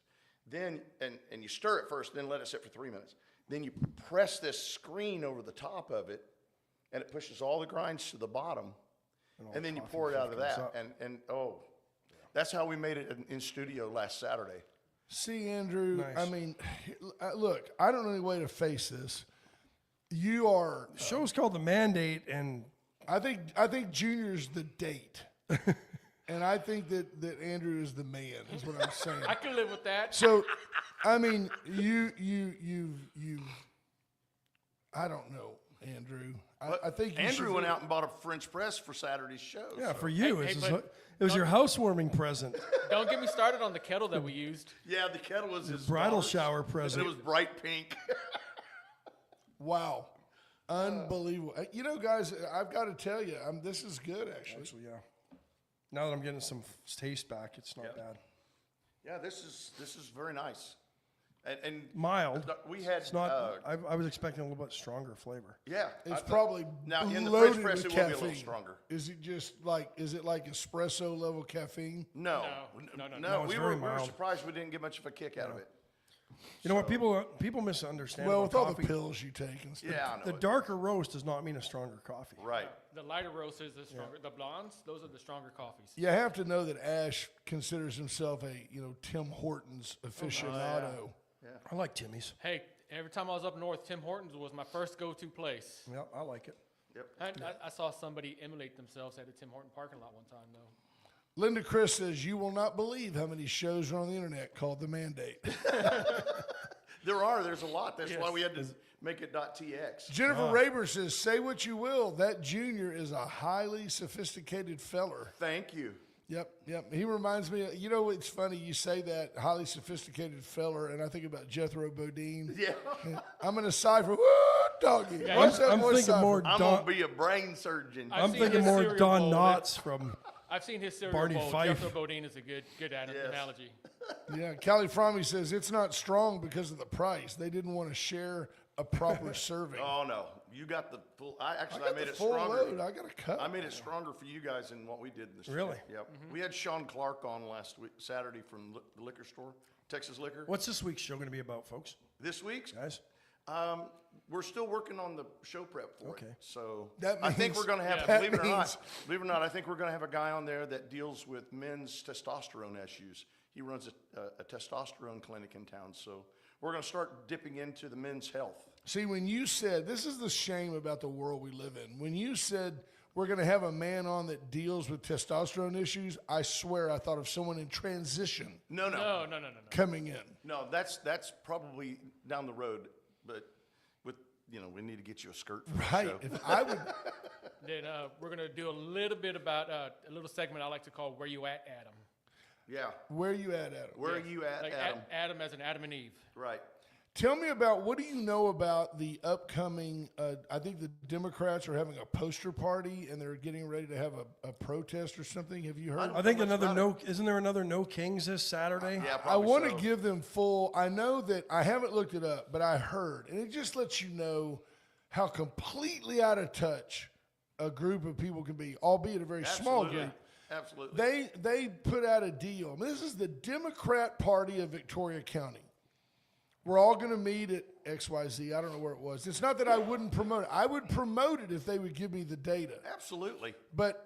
Then and you stir it first, then let it sit for 3 minutes. Then you press this screen over the top of it, and it pushes all the grinds to the bottom. And then you pour it out of that, and that's how we made it in studio last Saturday. See, Andrew, Nice. I mean, look, I don't know any way to face this. You are, The show's called The Mandate, and I think Junior's the date. And I think that Andrew is the man, is what I'm saying. I can live with that. So, I mean, you I don't know, Andrew. I think you Andrew should went out and bought a French press for Saturday's show. Yeah, so. for you, Hey, it but was your housewarming present. Don't get me started on the kettle that we used. Yeah, the kettle was his Bridal daughter's, shower and present. it was bright pink. Wow. Unbelievable. You know, guys, I've got to tell you, this is good, actually. Actually, yeah. Now that I'm getting some taste back, it's not bad. Yeah, this is very nice. And Mild. we had It's not. I was expecting a little bit stronger flavor. yeah. It's probably now in the loaded French press with it will be a caffeine. little stronger. Is it like espresso level caffeine? No, No, it's we very were mild. surprised we didn't get much of a kick out of it. You know what people misunderstand Well, about with all coffee. the pills you take and stuff. Yeah, I know The it. darker roast does not mean a stronger coffee. Right. The lighter roast is the stronger. The blondes, those are the stronger coffees. You have to know that Ash considers himself a Tim Hortons aficionado. I like Timmy's. Hey, every time I was up north, Tim Hortons was my first go-to place. Yeah, I like it. Yep. I saw somebody emulate themselves at a Tim Horton parking lot one time, though. Linda Chris says, you will not believe how many shows are on the internet called The Mandate. There's a lot. That's why we had to make it .tx. Jennifer Raber says, say what you will, that junior is a highly sophisticated feller. Thank you. Yep. He reminds me, it's funny, you say that, highly sophisticated feller, and I think about Jethro Bodine. Yeah. I'm going to cipher, woo, doggy. Yeah, Watch that I'm voice thinking cipher. more I'm Don. gonna be a brain surgeon. I've I'm seen thinking his more cereal Don bowl. Knotts from I've seen his cereal Barney bowl. Fife. Jethro Bodine is a good Yes. analogy. Yeah, Callie Frommy says, it's not strong because of the price. They didn't want to share a proper serving. Oh no, you got the full. I got made the it full stronger. load. I got a cup. I made it stronger for you guys than what we did in the show. Really? Yep. We had Sean Clark on last week, Saturday from the liquor store, Texas Liquor. What's this week's show going to be about, folks? This week's? Guys, We're still working on the show prep for Okay. it. So That I think means- we're going to have, Yeah. believe it or means- not, I think we're going to have a guy on there that deals with men's testosterone issues. He runs a testosterone clinic in town. So we're going to start dipping into the men's health. See, when you said, this is the shame about the world we live in. When you said we're going to have a man on that deals with testosterone issues, I swear I thought of someone in transition No. No. coming in. No, that's probably down the road, but we need to get you a skirt for the Right. show. If I would, Then we're going to do a little bit about a little segment I like to call Where You At, Adam? Yeah. where are you at, Adam? Where are you at, Like Adam? Adam as in Adam and Eve. Right. Tell me about, what do you know about the upcoming, I think the Democrats are having a poster party and they're getting ready to have a protest or something. Have you heard? I think isn't there another No Kings this Saturday? Yeah, I probably want so. to give them full, I know that, I haven't looked it up, but I heard, and it just lets you know how completely out of touch a group of people can be, albeit a very small Absolutely. group. Absolutely. They put out a deal. I mean, this is the Democrat Party of Victoria County. We're all going to meet at XYZ. I don't know where it was. It's not that I wouldn't promote it. I would promote it if they would give me the data. Absolutely. But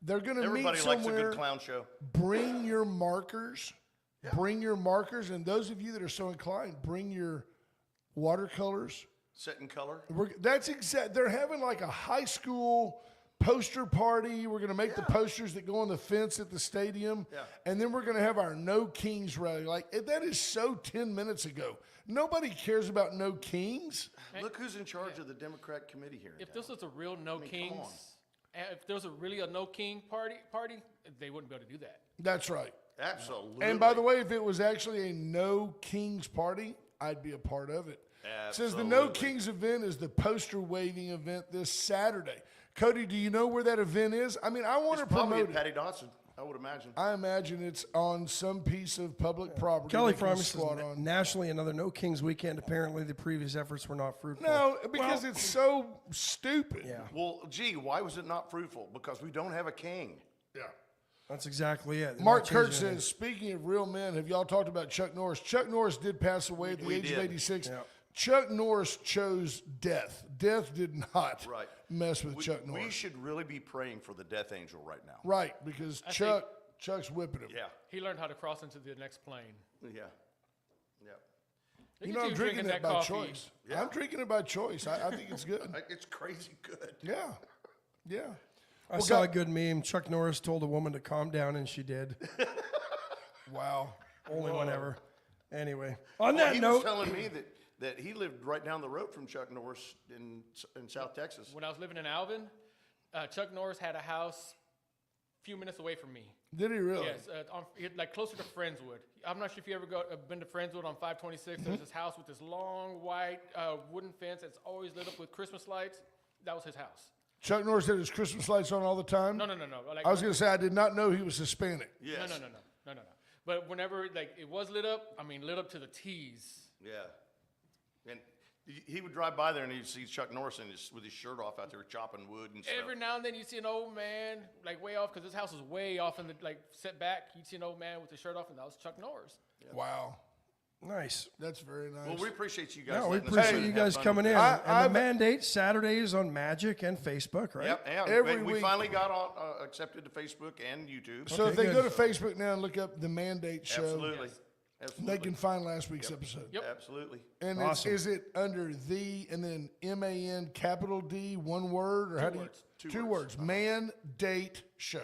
they're going to meet Everybody likes a somewhere. good clown show. Bring your markers. Bring your markers. And those of you that are so inclined, bring your watercolors. Set in color. That's exact. They're having like a high school poster party. We're going to make the posters that go on the fence at the stadium. Yeah. And then we're going to have our No Kings rally. Like, that is so 10 minutes ago. Nobody cares about No Kings. Look who's in charge of the Democrat committee here. in If town. this was a real No come Kings, on. if there was really a No King party, they wouldn't be able to do that. That's right. Absolutely. And by the way, if it was actually a No Kings party, I'd be a part of it. It says the No Absolutely. Kings event is the poster waving event this Saturday. Cody, do you know where that event is? I mean, I want It's to probably promote at it. Patty Dodson, I would imagine. I imagine it's on some piece of public property. Kelly they can promises squat on. nationally another No Kings weekend. Apparently, the previous efforts were not fruitful. No, because it's so stupid. Yeah, Well, gee, why was it not fruitful? Because we don't have a king. Yeah. that's exactly it. They're Mark not Kurt changing anything. says, speaking of real men, have y'all talked about Chuck Norris? Chuck Norris did pass away at the We age of did. 86. Yeah. Chuck Norris chose death. Death did not Right. mess with Chuck Norris. We should really be praying for the death angel right now. Right, because Chuck's whipping him. Yeah. He learned how to cross into the next plane. Yeah. Yeah. Look You at know, I'm drinking that by coffee. choice. Yeah. I'm drinking it by choice. I think it's good. It's crazy good. Yeah. Yeah. I saw a good meme. Chuck Norris told a woman to calm down, and she did. Wow. Only one ever. Anyway, on Well, that he was note, telling me that he lived right down the road from Chuck Norris in South Texas. When I was living in Alvin, Chuck Norris had a house a few minutes away from me. Did he really? Yes, like closer to Friendswood. I'm not sure if you ever been to Friendswood on 526. There's this house with this long white wooden fence that's always lit up with Christmas lights. That was his house. Chuck Norris had his Christmas lights on all the time? No. Like, I was going to say, I did not know he was Hispanic. Yes. No. But whenever it was lit up, lit up to the T's. Yeah. And he would drive by there and he'd see Chuck Norris with his shirt off out there chopping wood and stuff. Every now and then you see an old man way off because this house is way off in the set back. You'd see an old man with his shirt off, and that was Chuck Norris. Yeah. Wow. nice. That's very nice. Well, we appreciate you guys. No, we letting us appreciate come you and guys have fun coming with in. you. And the mandate Saturdays on Magic and Facebook, right? Yep, yeah. Every we week. finally got on, accepted to Facebook and YouTube. So if Okay, they go good. to Facebook now and look up the Mandate Show, Absolutely. Yes. Absolutely. they can find last week's episode. Yep. Absolutely. And Awesome. is it under the and then MAN capital D, one word, or how do you? words. Two words. Mandate Show.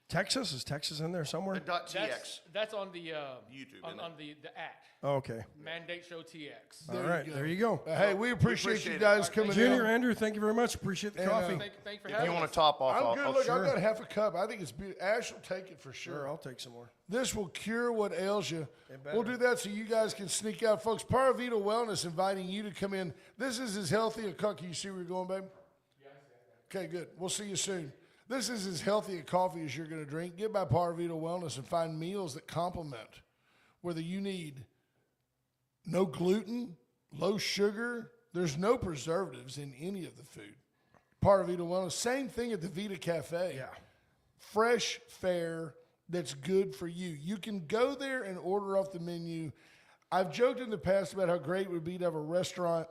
Texas? Is Texas in there somewhere? The .tx. That's on the YouTube, on, isn't on the app. Oh, okay. Mandate Show TX. All right, there you go. Hey, we appreciate appreciate you it. guys coming Junior, in. Andrew, thank you very much. Appreciate the And, coffee. Thank you for If having you want us. to top off, I'm good. I'll Look, sure. I've got half a cup. I think it's beautiful. Ash will take it for Sure, sure. I'll take some more. This will cure what ails you. better. We'll do that so you guys can sneak out. Folks, Paravita Wellness inviting you to come in. This is as healthy a coffee. You see where you're going, babe? Okay, good. We'll see you soon. This is as healthy a coffee as you're going to drink. Get by Paravita Wellness and find meals that complement, whether you need no gluten, low sugar. There's no preservatives in any of the food. Paravita Wellness. Same thing at the Vita Cafe. Yeah. Fresh fare that's good for you. You can go there and order off the menu. I've joked in the past about how great it would be to have a restaurant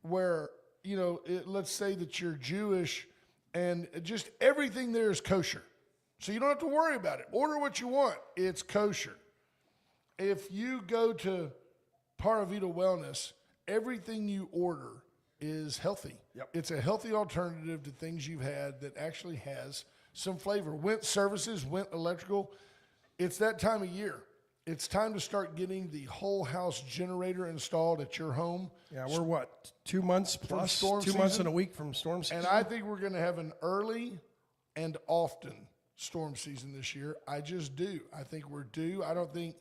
where, let's say that you're Jewish and just everything there is kosher. So you don't have to worry about it. Order what you want. It's kosher. If you go to Paravita Wellness, everything you order is healthy. Yep. It's a healthy alternative to things you've had that actually has some flavor. Went Services, Went Electrical. It's that time of year. It's time to start getting the whole house generator installed at your home. Yeah, we're what, 2 months plus? storm 2 months season? and a week from storm season? And I think we're going to have an early and often storm season this year. I just do. I think we're due. I don't think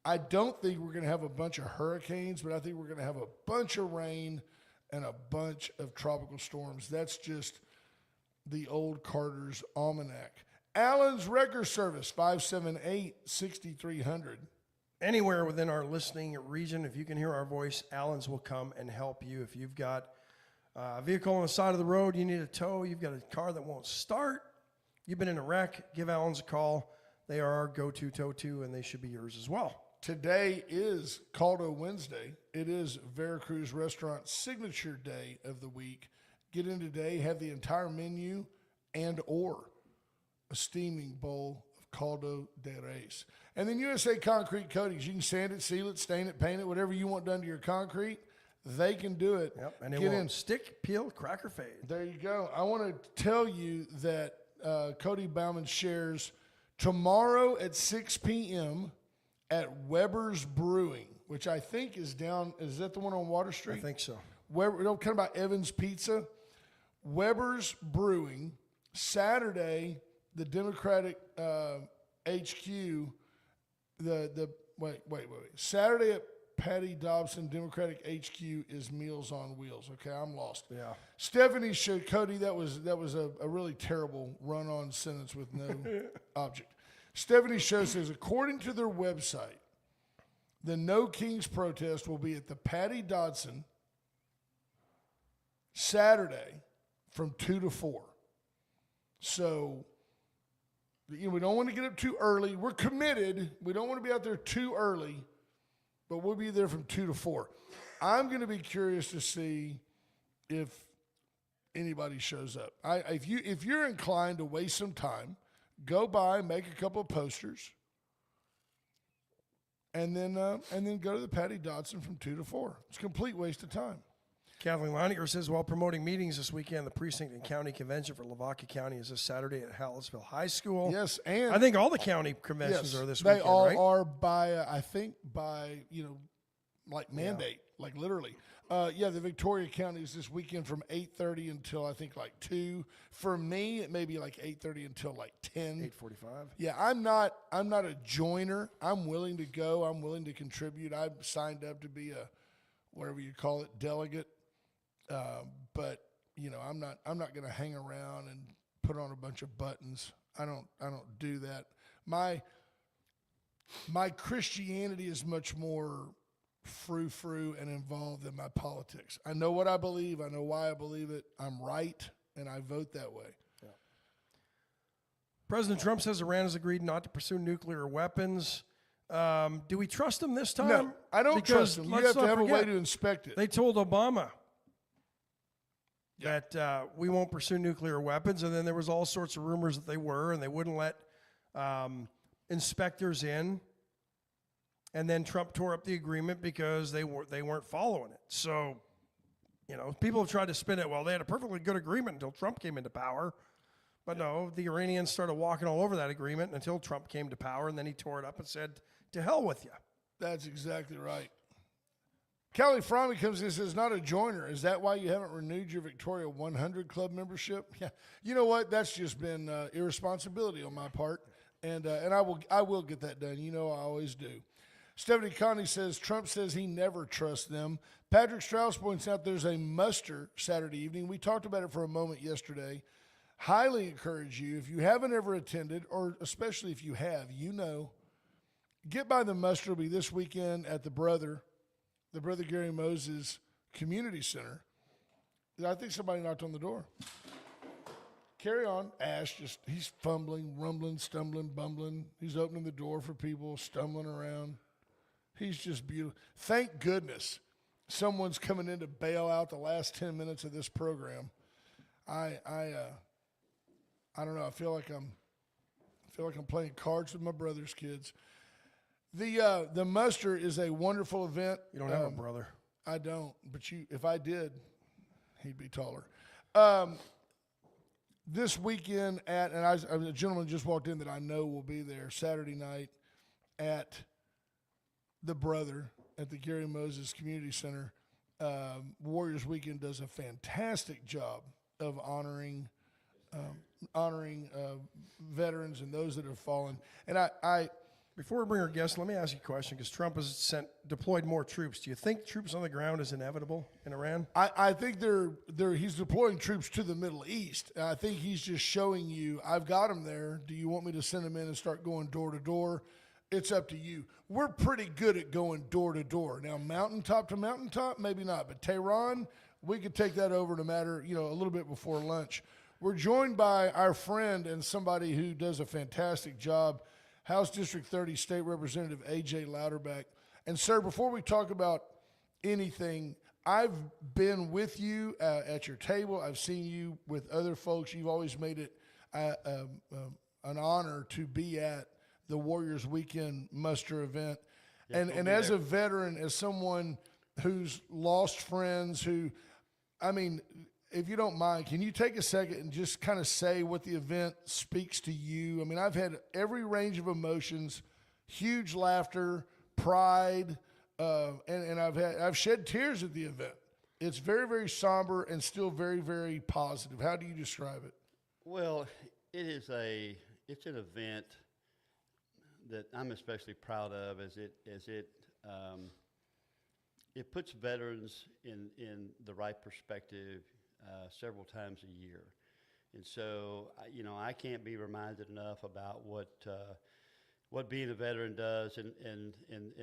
we're going to have a bunch of hurricanes, but I think we're going to have a bunch of rain and a bunch of tropical storms. That's just the old Carter's Almanac. Allen's Wrecker Service, 578-6300. Anywhere within our listening region, if you can hear our voice, Allen's will come and help you. If you've got a vehicle on the side of the road, you need a tow, you've got a car that won't start, you've been in a wreck, give Allen's a call. They are our go-to tow too, and they should be yours as well. Today is Caldo Wednesday. It is Veracruz Restaurant's signature day of the week. Get in today, have the entire menu and or a steaming bowl of caldo de res. And then USA Concrete Coatings. You can sand it, seal it, stain it, paint it, whatever you want done to your concrete. They can do it. Yep, and it Get won't in. stick, peel, crack, or fade. There you go. I want to tell you that Cody Bauman shares tomorrow at 6 p.m. at Weber's Brewing, which I think is down. Is that the one on Water Street? I think so. Weber, kind of by Evans Pizza. Weber's Brewing, Saturday, the Democratic HQ, Saturday at Patty Dobson Democratic HQ is Meals on Wheels. Okay, I'm lost. Yeah. Stephanie showed Cody that was a really terrible run-on sentence with no object. Stephanie Show says, according to their website, the No Kings protest will be at the Patty Dodson Saturday from 2 to 4. So, we don't want to get up too early. We're committed. We don't want to be out there too early, but we'll be there from 2 to 4. I'm going to be curious to see if anybody shows up. If you're inclined to waste some time, go by, make a couple of posters, and then go to the Patty Dodson from 2 to 4. It's a complete waste of time. Kathleen Leininger says, while promoting meetings this weekend, the precinct and county convention for Lavaca County is this Saturday at Hallettsville High School. Yes, and I think all the county conventions yes, are this they weekend, all right? are by I think by like mandate, like literally. Yeah, the Victoria County is this weekend from 8:30 until I think like 2. For me, it may be like 8:30 until like 10. 8:45. Yeah, I'm not a joiner. I'm willing to go. I'm willing to contribute. I've signed up to be a whatever you call it, delegate. But I'm not going to hang around and put on a bunch of buttons. I don't do that. My Christianity is much more frou-frou and involved than my politics. I know what I believe. I know why I believe it. I'm right, and I vote that way. President Trump says Iran has agreed not to pursue nuclear weapons. Do we trust him this time? No, I don't Because trust him. You let's have to not have a way forget, to inspect it. They told Obama that we won't pursue nuclear weapons, and then there was all sorts of rumors that they were, and they wouldn't let inspectors in. And then Trump tore up the agreement because they weren't following it. So, people have tried to spin it. Well, they had a perfectly good agreement until Trump came into power. But no, the Iranians started walking all over that agreement until Trump came to power, and then he tore it up and said, "To hell with you." That's exactly right. Kelly Frommie comes in and says, not a joiner. Is that why you haven't renewed your Victoria 100 Club membership? Yeah. You know what? That's just been irresponsibility on my part. And I will get that done. I always do. Stephanie Connie says, Trump says he never trusts them. Patrick Strauss points out there's a muster Saturday evening. We talked about it for a moment yesterday. Highly encourage you, if you haven't ever attended, or especially if you have, get by the muster. It'll be this weekend at the Brother Gary Moses Community Center. I think somebody knocked on the door. Carry on. Ash, he's fumbling, rumbling, stumbling, bumbling. He's opening the door for people, stumbling around. He's just beautiful. Thank goodness someone's coming in to bail out the last 10 minutes of this program. I don't know. I feel like I'm playing cards with my brother's kids. The muster is a wonderful event. You don't have a brother. I don't, but if I did, he'd be taller. This weekend a gentleman just walked in that I know will be there Saturday night at the Brother at the Gary Moses Community Center. Warriors Weekend does a fantastic job of honoring veterans and those that have fallen. And I Before we bring our guest, let me ask you a question, because Trump has deployed more troops. Do you think troops on the ground is inevitable in Iran? I think he's deploying troops to the Middle East. I think he's just showing you, I've got them there. Do you want me to send them in and start going door to door? It's up to you. We're pretty good at going door to door. Now, mountaintop to mountaintop, maybe not. But Tehran, we could take that over in a matter, a little bit before lunch. We're joined by our friend and somebody who does a fantastic job, House District 30 State Representative A.J. Louderback. And, sir, before we talk about anything, I've been with you at your table. I've seen you with other folks. You've always made it an honor to be at the Warriors Weekend muster event. Yeah, and as a veteran, as someone who's lost friends, if you don't mind, can you take a second and just kind of say what the event speaks to you? I mean, I've had every range of emotions, huge laughter, pride, and I've shed tears at the event. It's very, very somber and still very, very positive. How do you describe it? Well, it's an event that I'm especially proud of, as it puts veterans in the right perspective several times a year. And so, I can't be reminded enough about what being a veteran does in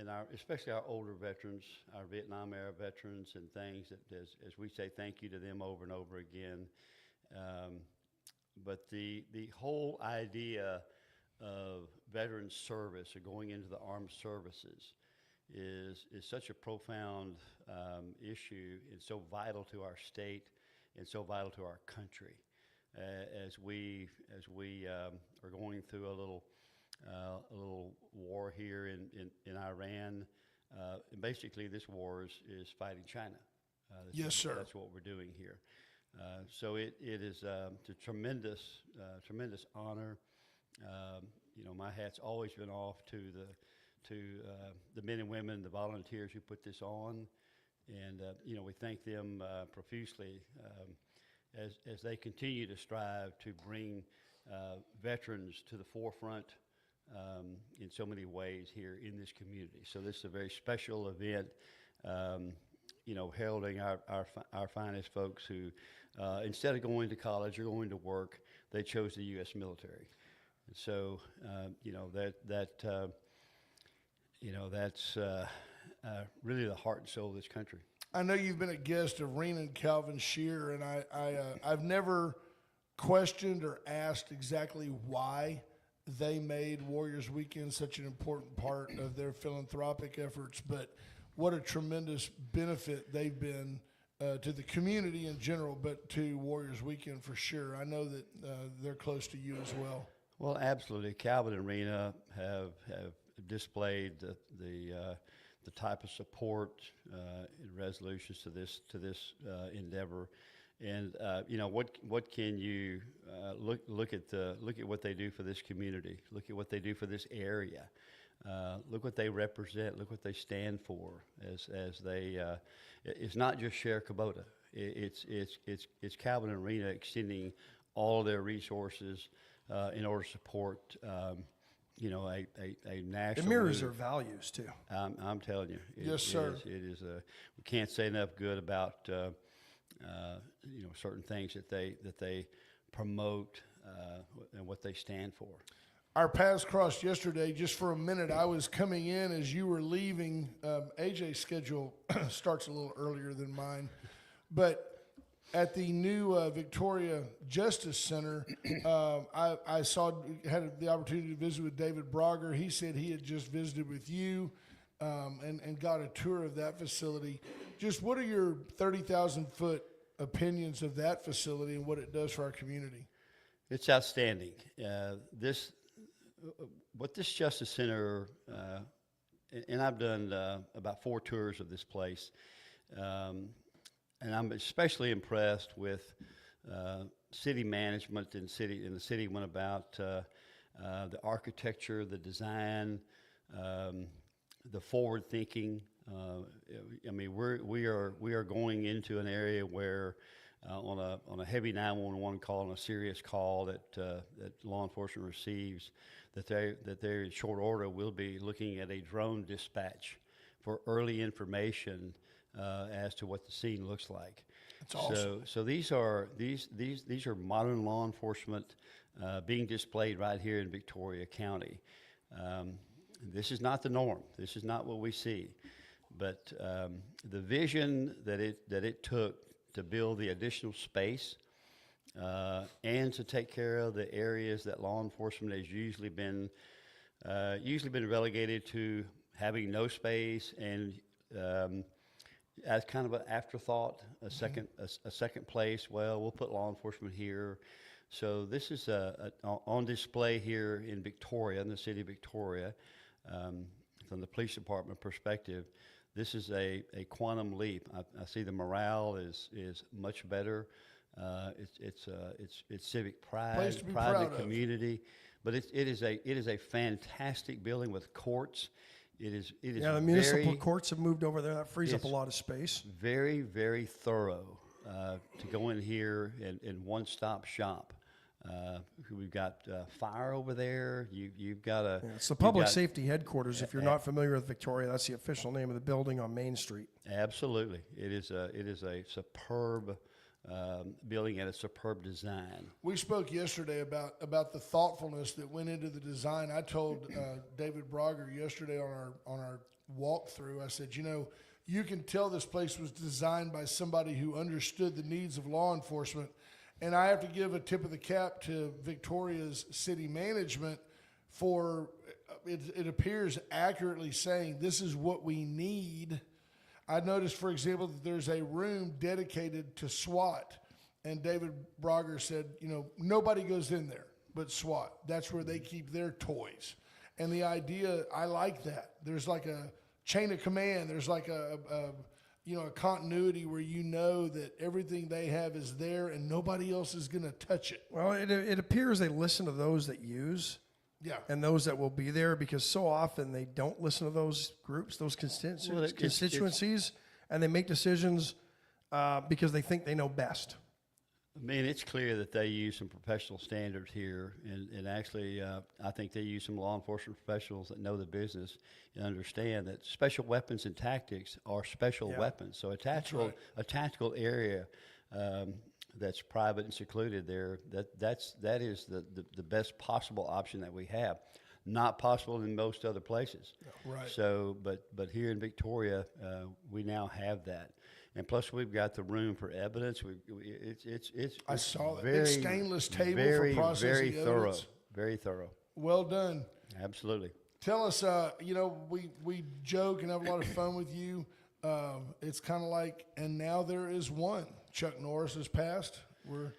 our, especially our older veterans, our Vietnam era veterans, and things that, as we say thank you to them over and over again. But the whole idea of veteran service or going into the armed services is such a profound issue and so vital to our state and so vital to our country as we are going through a little war here in Iran. And basically, this war is fighting China. Yes, sir. That's what we're doing here. So it is a tremendous honor. My hat's always been off to the men and women, the volunteers who put this on, and we thank them profusely as they continue to strive to bring veterans to the forefront in so many ways here in this community. So this is a very special event, heralding our finest folks who, instead of going to college or going to work, they chose the U.S. military. And so, that's really the heart and soul of this country. I know you've been a guest of Rena and Calvin Shear, and I've never questioned or asked exactly why they made Warriors Weekend such an important part of their philanthropic efforts, but what a tremendous benefit they've been to the community in general, but to Warriors Weekend for sure. I know that they're close to you as well. Well, absolutely. Calvin and Rena have displayed the type of support and resolutions to this endeavor. And what can you look at what they do for this community? Look at what they do for this area. Look what they represent. Look what they stand for. As they, it's not just Share Kubota. It's Calvin and Rena extending all of their resources in order to support. A national. It mirrors move. their values too. I'm telling you. Yes, sir. It is we can't say enough good about certain things that they promote and what they stand for. Our paths crossed yesterday. Just for a minute, I was coming in as you were leaving. AJ's schedule starts a little earlier than mine, but at the new Victoria Justice Center, I had the opportunity to visit with David Brogger. He said he had just visited with you and got a tour of that facility. Just what are your 30,000-foot opinions of that facility and what it does for our community? It's outstanding. What this Justice Center, and I've done about 4 tours of this place, and I'm especially impressed with city management and the city went about the architecture, the design, the forward thinking. We are going into an area where on a heavy 911 call, on a serious call that law enforcement receives, that they in short order will be looking at a drone dispatch for early information as to what the scene looks like. That's awesome. So these are modern law enforcement being displayed right here in Victoria County. This is not the norm. This is not what we see. But the vision that it took to build the additional space and to take care of the areas that law enforcement has usually been relegated to having no space and as kind of an afterthought, a second place. Well, we'll put law enforcement here. So this is on display here in Victoria, in the city of Victoria, from the police department perspective. This is a quantum leap. I see the morale is much better. It's civic pride, pride of the community. But it is a fantastic building with courts. It is. Yeah, the municipal courts have moved over there. That frees up a lot of space. Very, very thorough to go in here and one-stop shop. We've got fire over there. You've got a. Yeah, it's the public safety headquarters. If you're not familiar with Victoria, that's the official name of the building on Main Street. Absolutely, it is a superb building and a superb design. We spoke yesterday about the thoughtfulness that went into the design. I told David Brogger yesterday on our walkthrough. I said, you can tell this place was designed by somebody who understood the needs of law enforcement. And I have to give a tip of the cap to Victoria's city management for it appears accurately saying this is what we need. I noticed, for example, that there's a room dedicated to SWAT. And David Brogger said, nobody goes in there but SWAT. That's where they keep their toys. And the idea, I like that. There's like a chain of command. There's like a a continuity where you know that everything they have is there and nobody else is going to touch it. Well, it appears they listen to those that use Yeah. and those that will be there, because so often they don't listen to those groups, those constituencies, and they make decisions because they think they know best. I mean, it's clear that they use some professional standards here, and actually, I think they use some law enforcement professionals that know the business and understand that special weapons and tactics are special weapons. So a tactical area that's private and secluded there, that is the best possible option that we have. Not possible in most other places. Right. So, but here in Victoria, we now have that. And plus, we've got the room for evidence. It's I saw that. very, Big stainless table very, for processing very thorough, evidence. very thorough. Well done. Absolutely. Tell us, we joke and have a lot of fun with you. It's kind of like, and now there is one. Chuck Norris has passed. We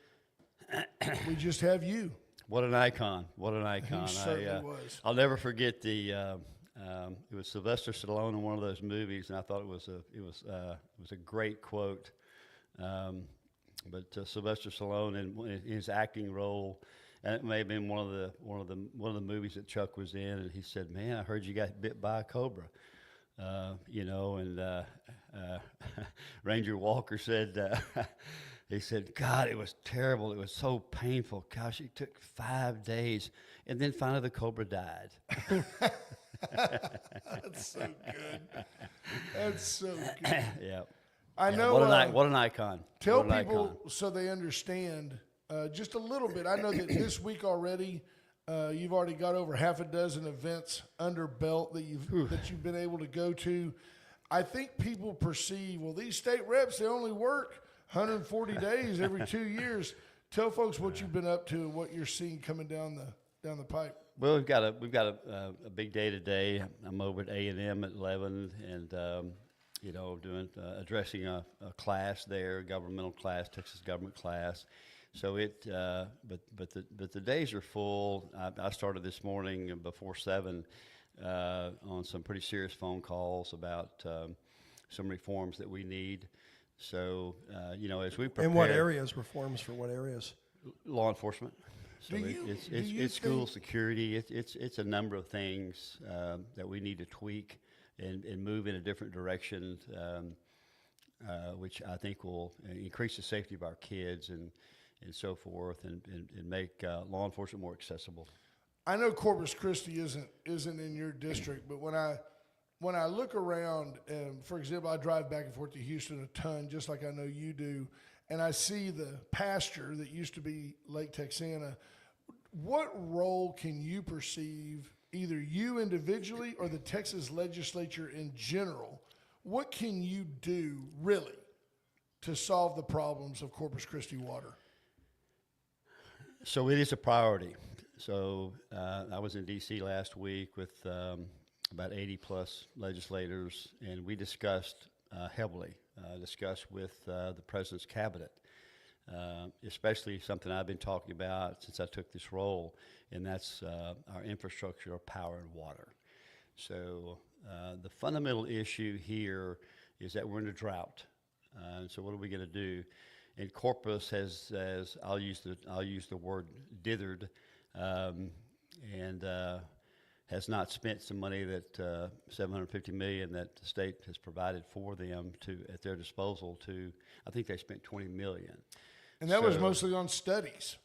just have you. What an icon! What an icon! He certainly was. I'll never forget it was Sylvester Stallone in one of those movies, and I thought it was a great quote. But Sylvester Stallone in his acting role, and it may have been one of the movies that Chuck was in, and he said, "Man, I heard you got bit by a cobra," and Ranger Walker said. He said, "God, it was terrible. It was so painful. Gosh, it took 5 days, and then finally the cobra died." That's so good. That's so good. Yeah. I Yeah, know. What an icon. Tell What an people icon. so they understand just a little bit. I know that this week already, you've already got over half a dozen events under belt that you've been able to go to. I think people perceive, well, these state reps, they only work 140 days every 2 years. Tell folks what you've been up to and what you're seeing coming down the pipe. Well, we've got a big day today. I'm over at A&M at 11, and doing addressing a class there, a governmental class, Texas government class. So but the days are full. I started this morning before 7 on some pretty serious phone calls about some reforms that we need. So as we prepare. In what areas? Reforms for what areas? Law enforcement. So Do you it's school think- security. It's a number of things that we need to tweak and move in a different direction, which I think will increase the safety of our kids and so forth, and make law enforcement more accessible. I know Corpus Christi isn't in your district, but when I look around, for example, I drive back and forth to Houston a ton, just like I know you do, and I see the pasture that used to be Lake Texana. What role can you perceive, either you individually or the Texas legislature in general? What can you do really to solve the problems of Corpus Christi water? So it is a priority. So I was in D.C. last week with about 80 plus legislators, and we discussed heavily, with the president's cabinet, especially something I've been talking about since I took this role, and that's our infrastructure of power and water. So the fundamental issue here is that we're in a drought. And so what are we going to do? And Corpus has I'll use the word dithered, and has not spent some money that $750 million that the state has provided for them at their disposal. I think they spent $20 million. And that was mostly on studies.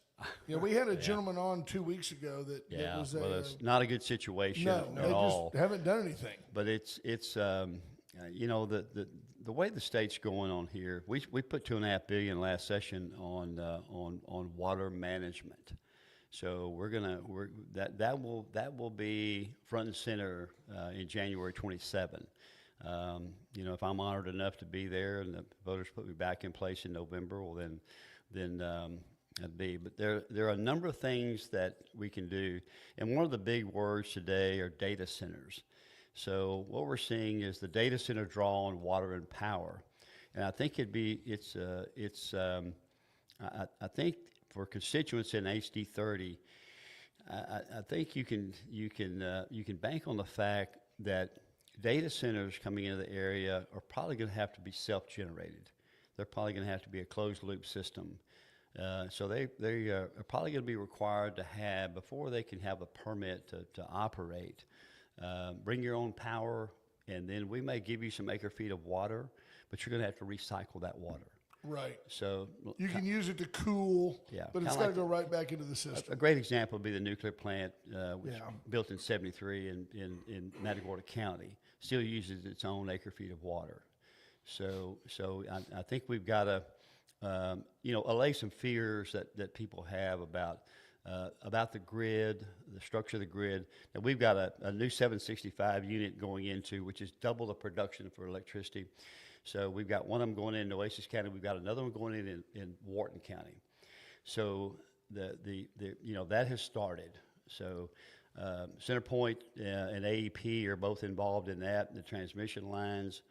We had a gentleman on 2 weeks ago that was it's not a good situation no, at they all. just haven't done anything. But it's the way the state's going on here. We put $2.5 billion last session on water management. So that will be front and center in January 27. If I'm honored enough to be there and the voters put me back in place in November, well then that'd be. But there are a number of things that we can do, and one of the big words today are data centers. So what we're seeing is the data center draw on water and power, and I think I think for constituents in HD 30, I think you can bank on the fact that data centers coming into the area are probably going to have to be self-generated. They're probably going to have to be a closed-loop system. So they are probably going to be required to have, before they can have a permit to operate, bring your own power, and then we may give you some acre-feet of water, but you're going to have to recycle that water. Right. So You can use it to cool, Yeah, but it's kinda got to like go right back into the a system. great example would be the nuclear plant, which Yeah. built in '73 in Matagorda County, still uses its own acre-feet of water. So I think we've got to, allay some fears that people have about the grid, the structure of the grid. Now, we've got a new 765 unit going into, which is double the production for electricity. So we've got one of them going in Oasis County. We've got another one going in Wharton County. So that has started. So CenterPoint and AEP are both involved in that, the transmission lines.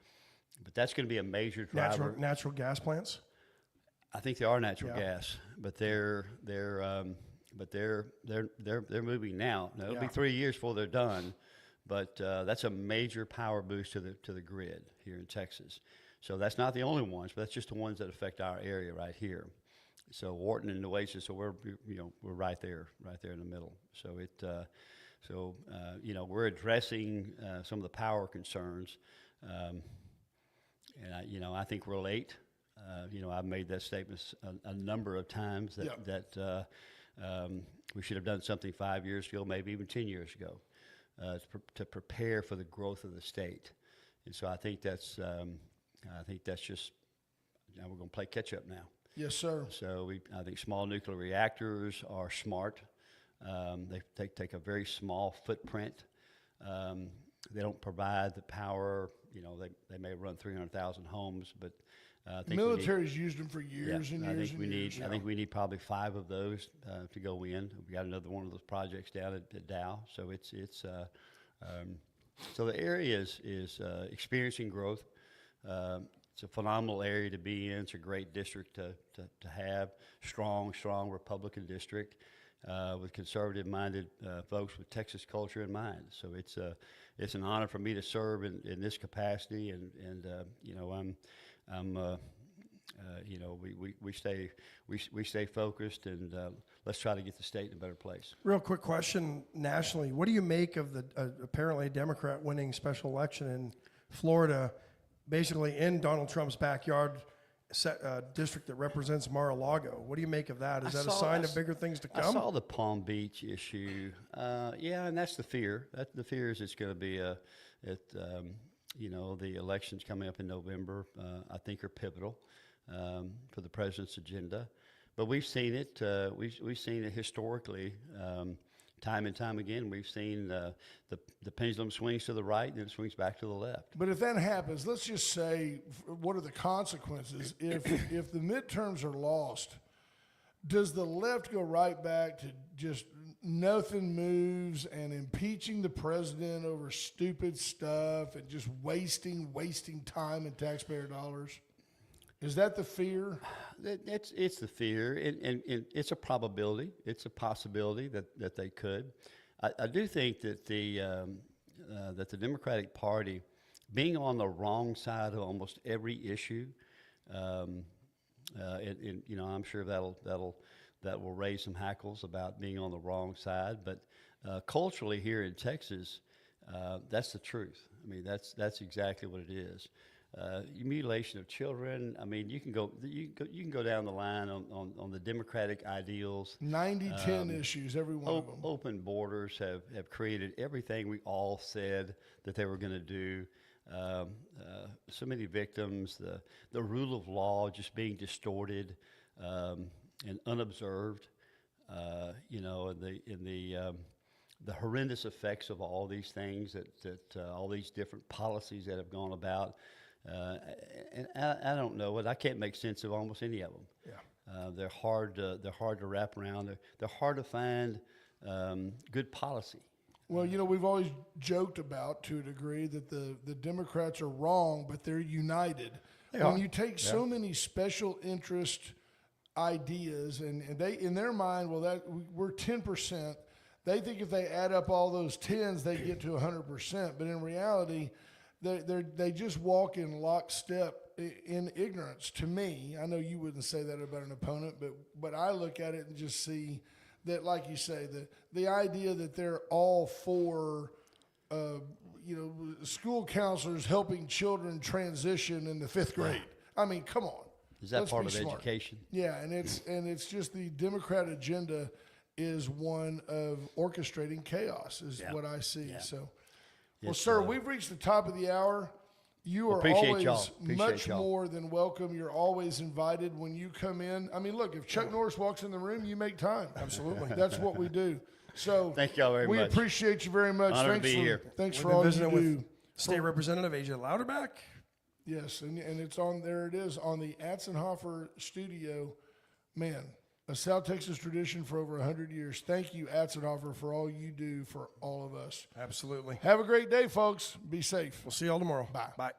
But that's going to be a major driver. Natural gas plants. I think they are natural Yeah. gas, but they're moving now. Now, it'll be Yeah. 3 years before they're done, but that's a major power boost to the grid here in Texas. So that's not the only ones, but that's just the ones that affect our area right here. So Wharton and Oasis, so we're right there in the middle. So we're addressing some of the power concerns, and I think we're late. I've made that statement a number of times that we should have done something 5 years ago, maybe even 10 years ago, to prepare for the growth of the state. And so I think that's just, we're going to play catch up now. Yes, sir. So I think small nuclear reactors are smart. They take a very small footprint. They don't provide the power. They may run 300,000 homes, but I think Military's used them for years and I years think and we years. need. I think we need probably 5 of those to go in. We got another one of those projects down at Dow. So so the area is experiencing growth. It's a phenomenal area to be in. It's a great district to have. Strong Republican district with conservative-minded folks with Texas culture in mind. So it's an honor for me to serve in this capacity, and we stay focused, and let's try to get the state in a better place. Real quick question nationally. What do you make of the apparently Democrat winning special election in Florida, basically in Donald Trump's backyard district that represents Mar-a-Lago? What do you make of that? Is that a sign of bigger things to I come? saw the Palm Beach issue. And that's the fear. The fear is it's going to be the elections coming up in November, I think are pivotal for the president's agenda. But we've seen it. We've seen it historically, time and time again. We've seen the pendulum swings to the right and then it swings back to the left. But if that happens, let's just say, what are the consequences? If the midterms are lost, does the left go right back to just nothing moves and impeaching the president over stupid stuff and just wasting time and taxpayer dollars? Is that the fear? It's the fear, and it's a probability. It's a possibility that they could. I do think that the Democratic Party, being on the wrong side of almost every issue, I'm sure that will raise some hackles about being on the wrong side. But culturally here in Texas, that's the truth. I mean, that's exactly what it is. Mutilation of children. I mean, you can go down the line on the democratic ideals. 90-10 issues, every one of them. Open borders have created everything we all said that they were going to do. So many victims. The rule of law just being distorted and unobserved. The horrendous effects of all these things that all these different policies that have gone about. And I don't know it. I can't make sense of almost any of them. Yeah. They're hard to wrap around. They're hard to find good policy. Well, we've always joked about, to a degree, that the Democrats are wrong, but they're united. When you take so many special interest ideas, and they, in their mind, we're 10%. They think if they add up all those 10s, they get to 100%. But in reality, they just walk in lockstep in ignorance. To me, I know you wouldn't say that about an opponent, but I look at it and just see that, like you say, the idea that they're all for, school counselors helping children transition in the 5th grade. I mean, come on. Is that Let's part be of smart. education? Yeah, and it's just the Democrat agenda is one of orchestrating chaos, is what I see. Yeah. So, well, It's, sir, we've reached the top of the hour. You are appreciate always y'all. Appreciate much y'all. more than welcome. You're always invited when you come in. I mean, look, if Chuck Norris walks in the room, you make time. Absolutely. That's what we do. So Thank y'all very we much. appreciate you very much. Honored to Thanks be for, here. Thanks We've for been all you visiting do. with State Representative AJ Louderback. Yes, and it's on there. It is on the Atzenhofer studio. Man, a South Texas tradition for over 100 years. Thank you, Atzenhofer, for all you do for all of us. Absolutely. Have a great day, folks. Be safe. We'll see y'all tomorrow. Bye. Bye.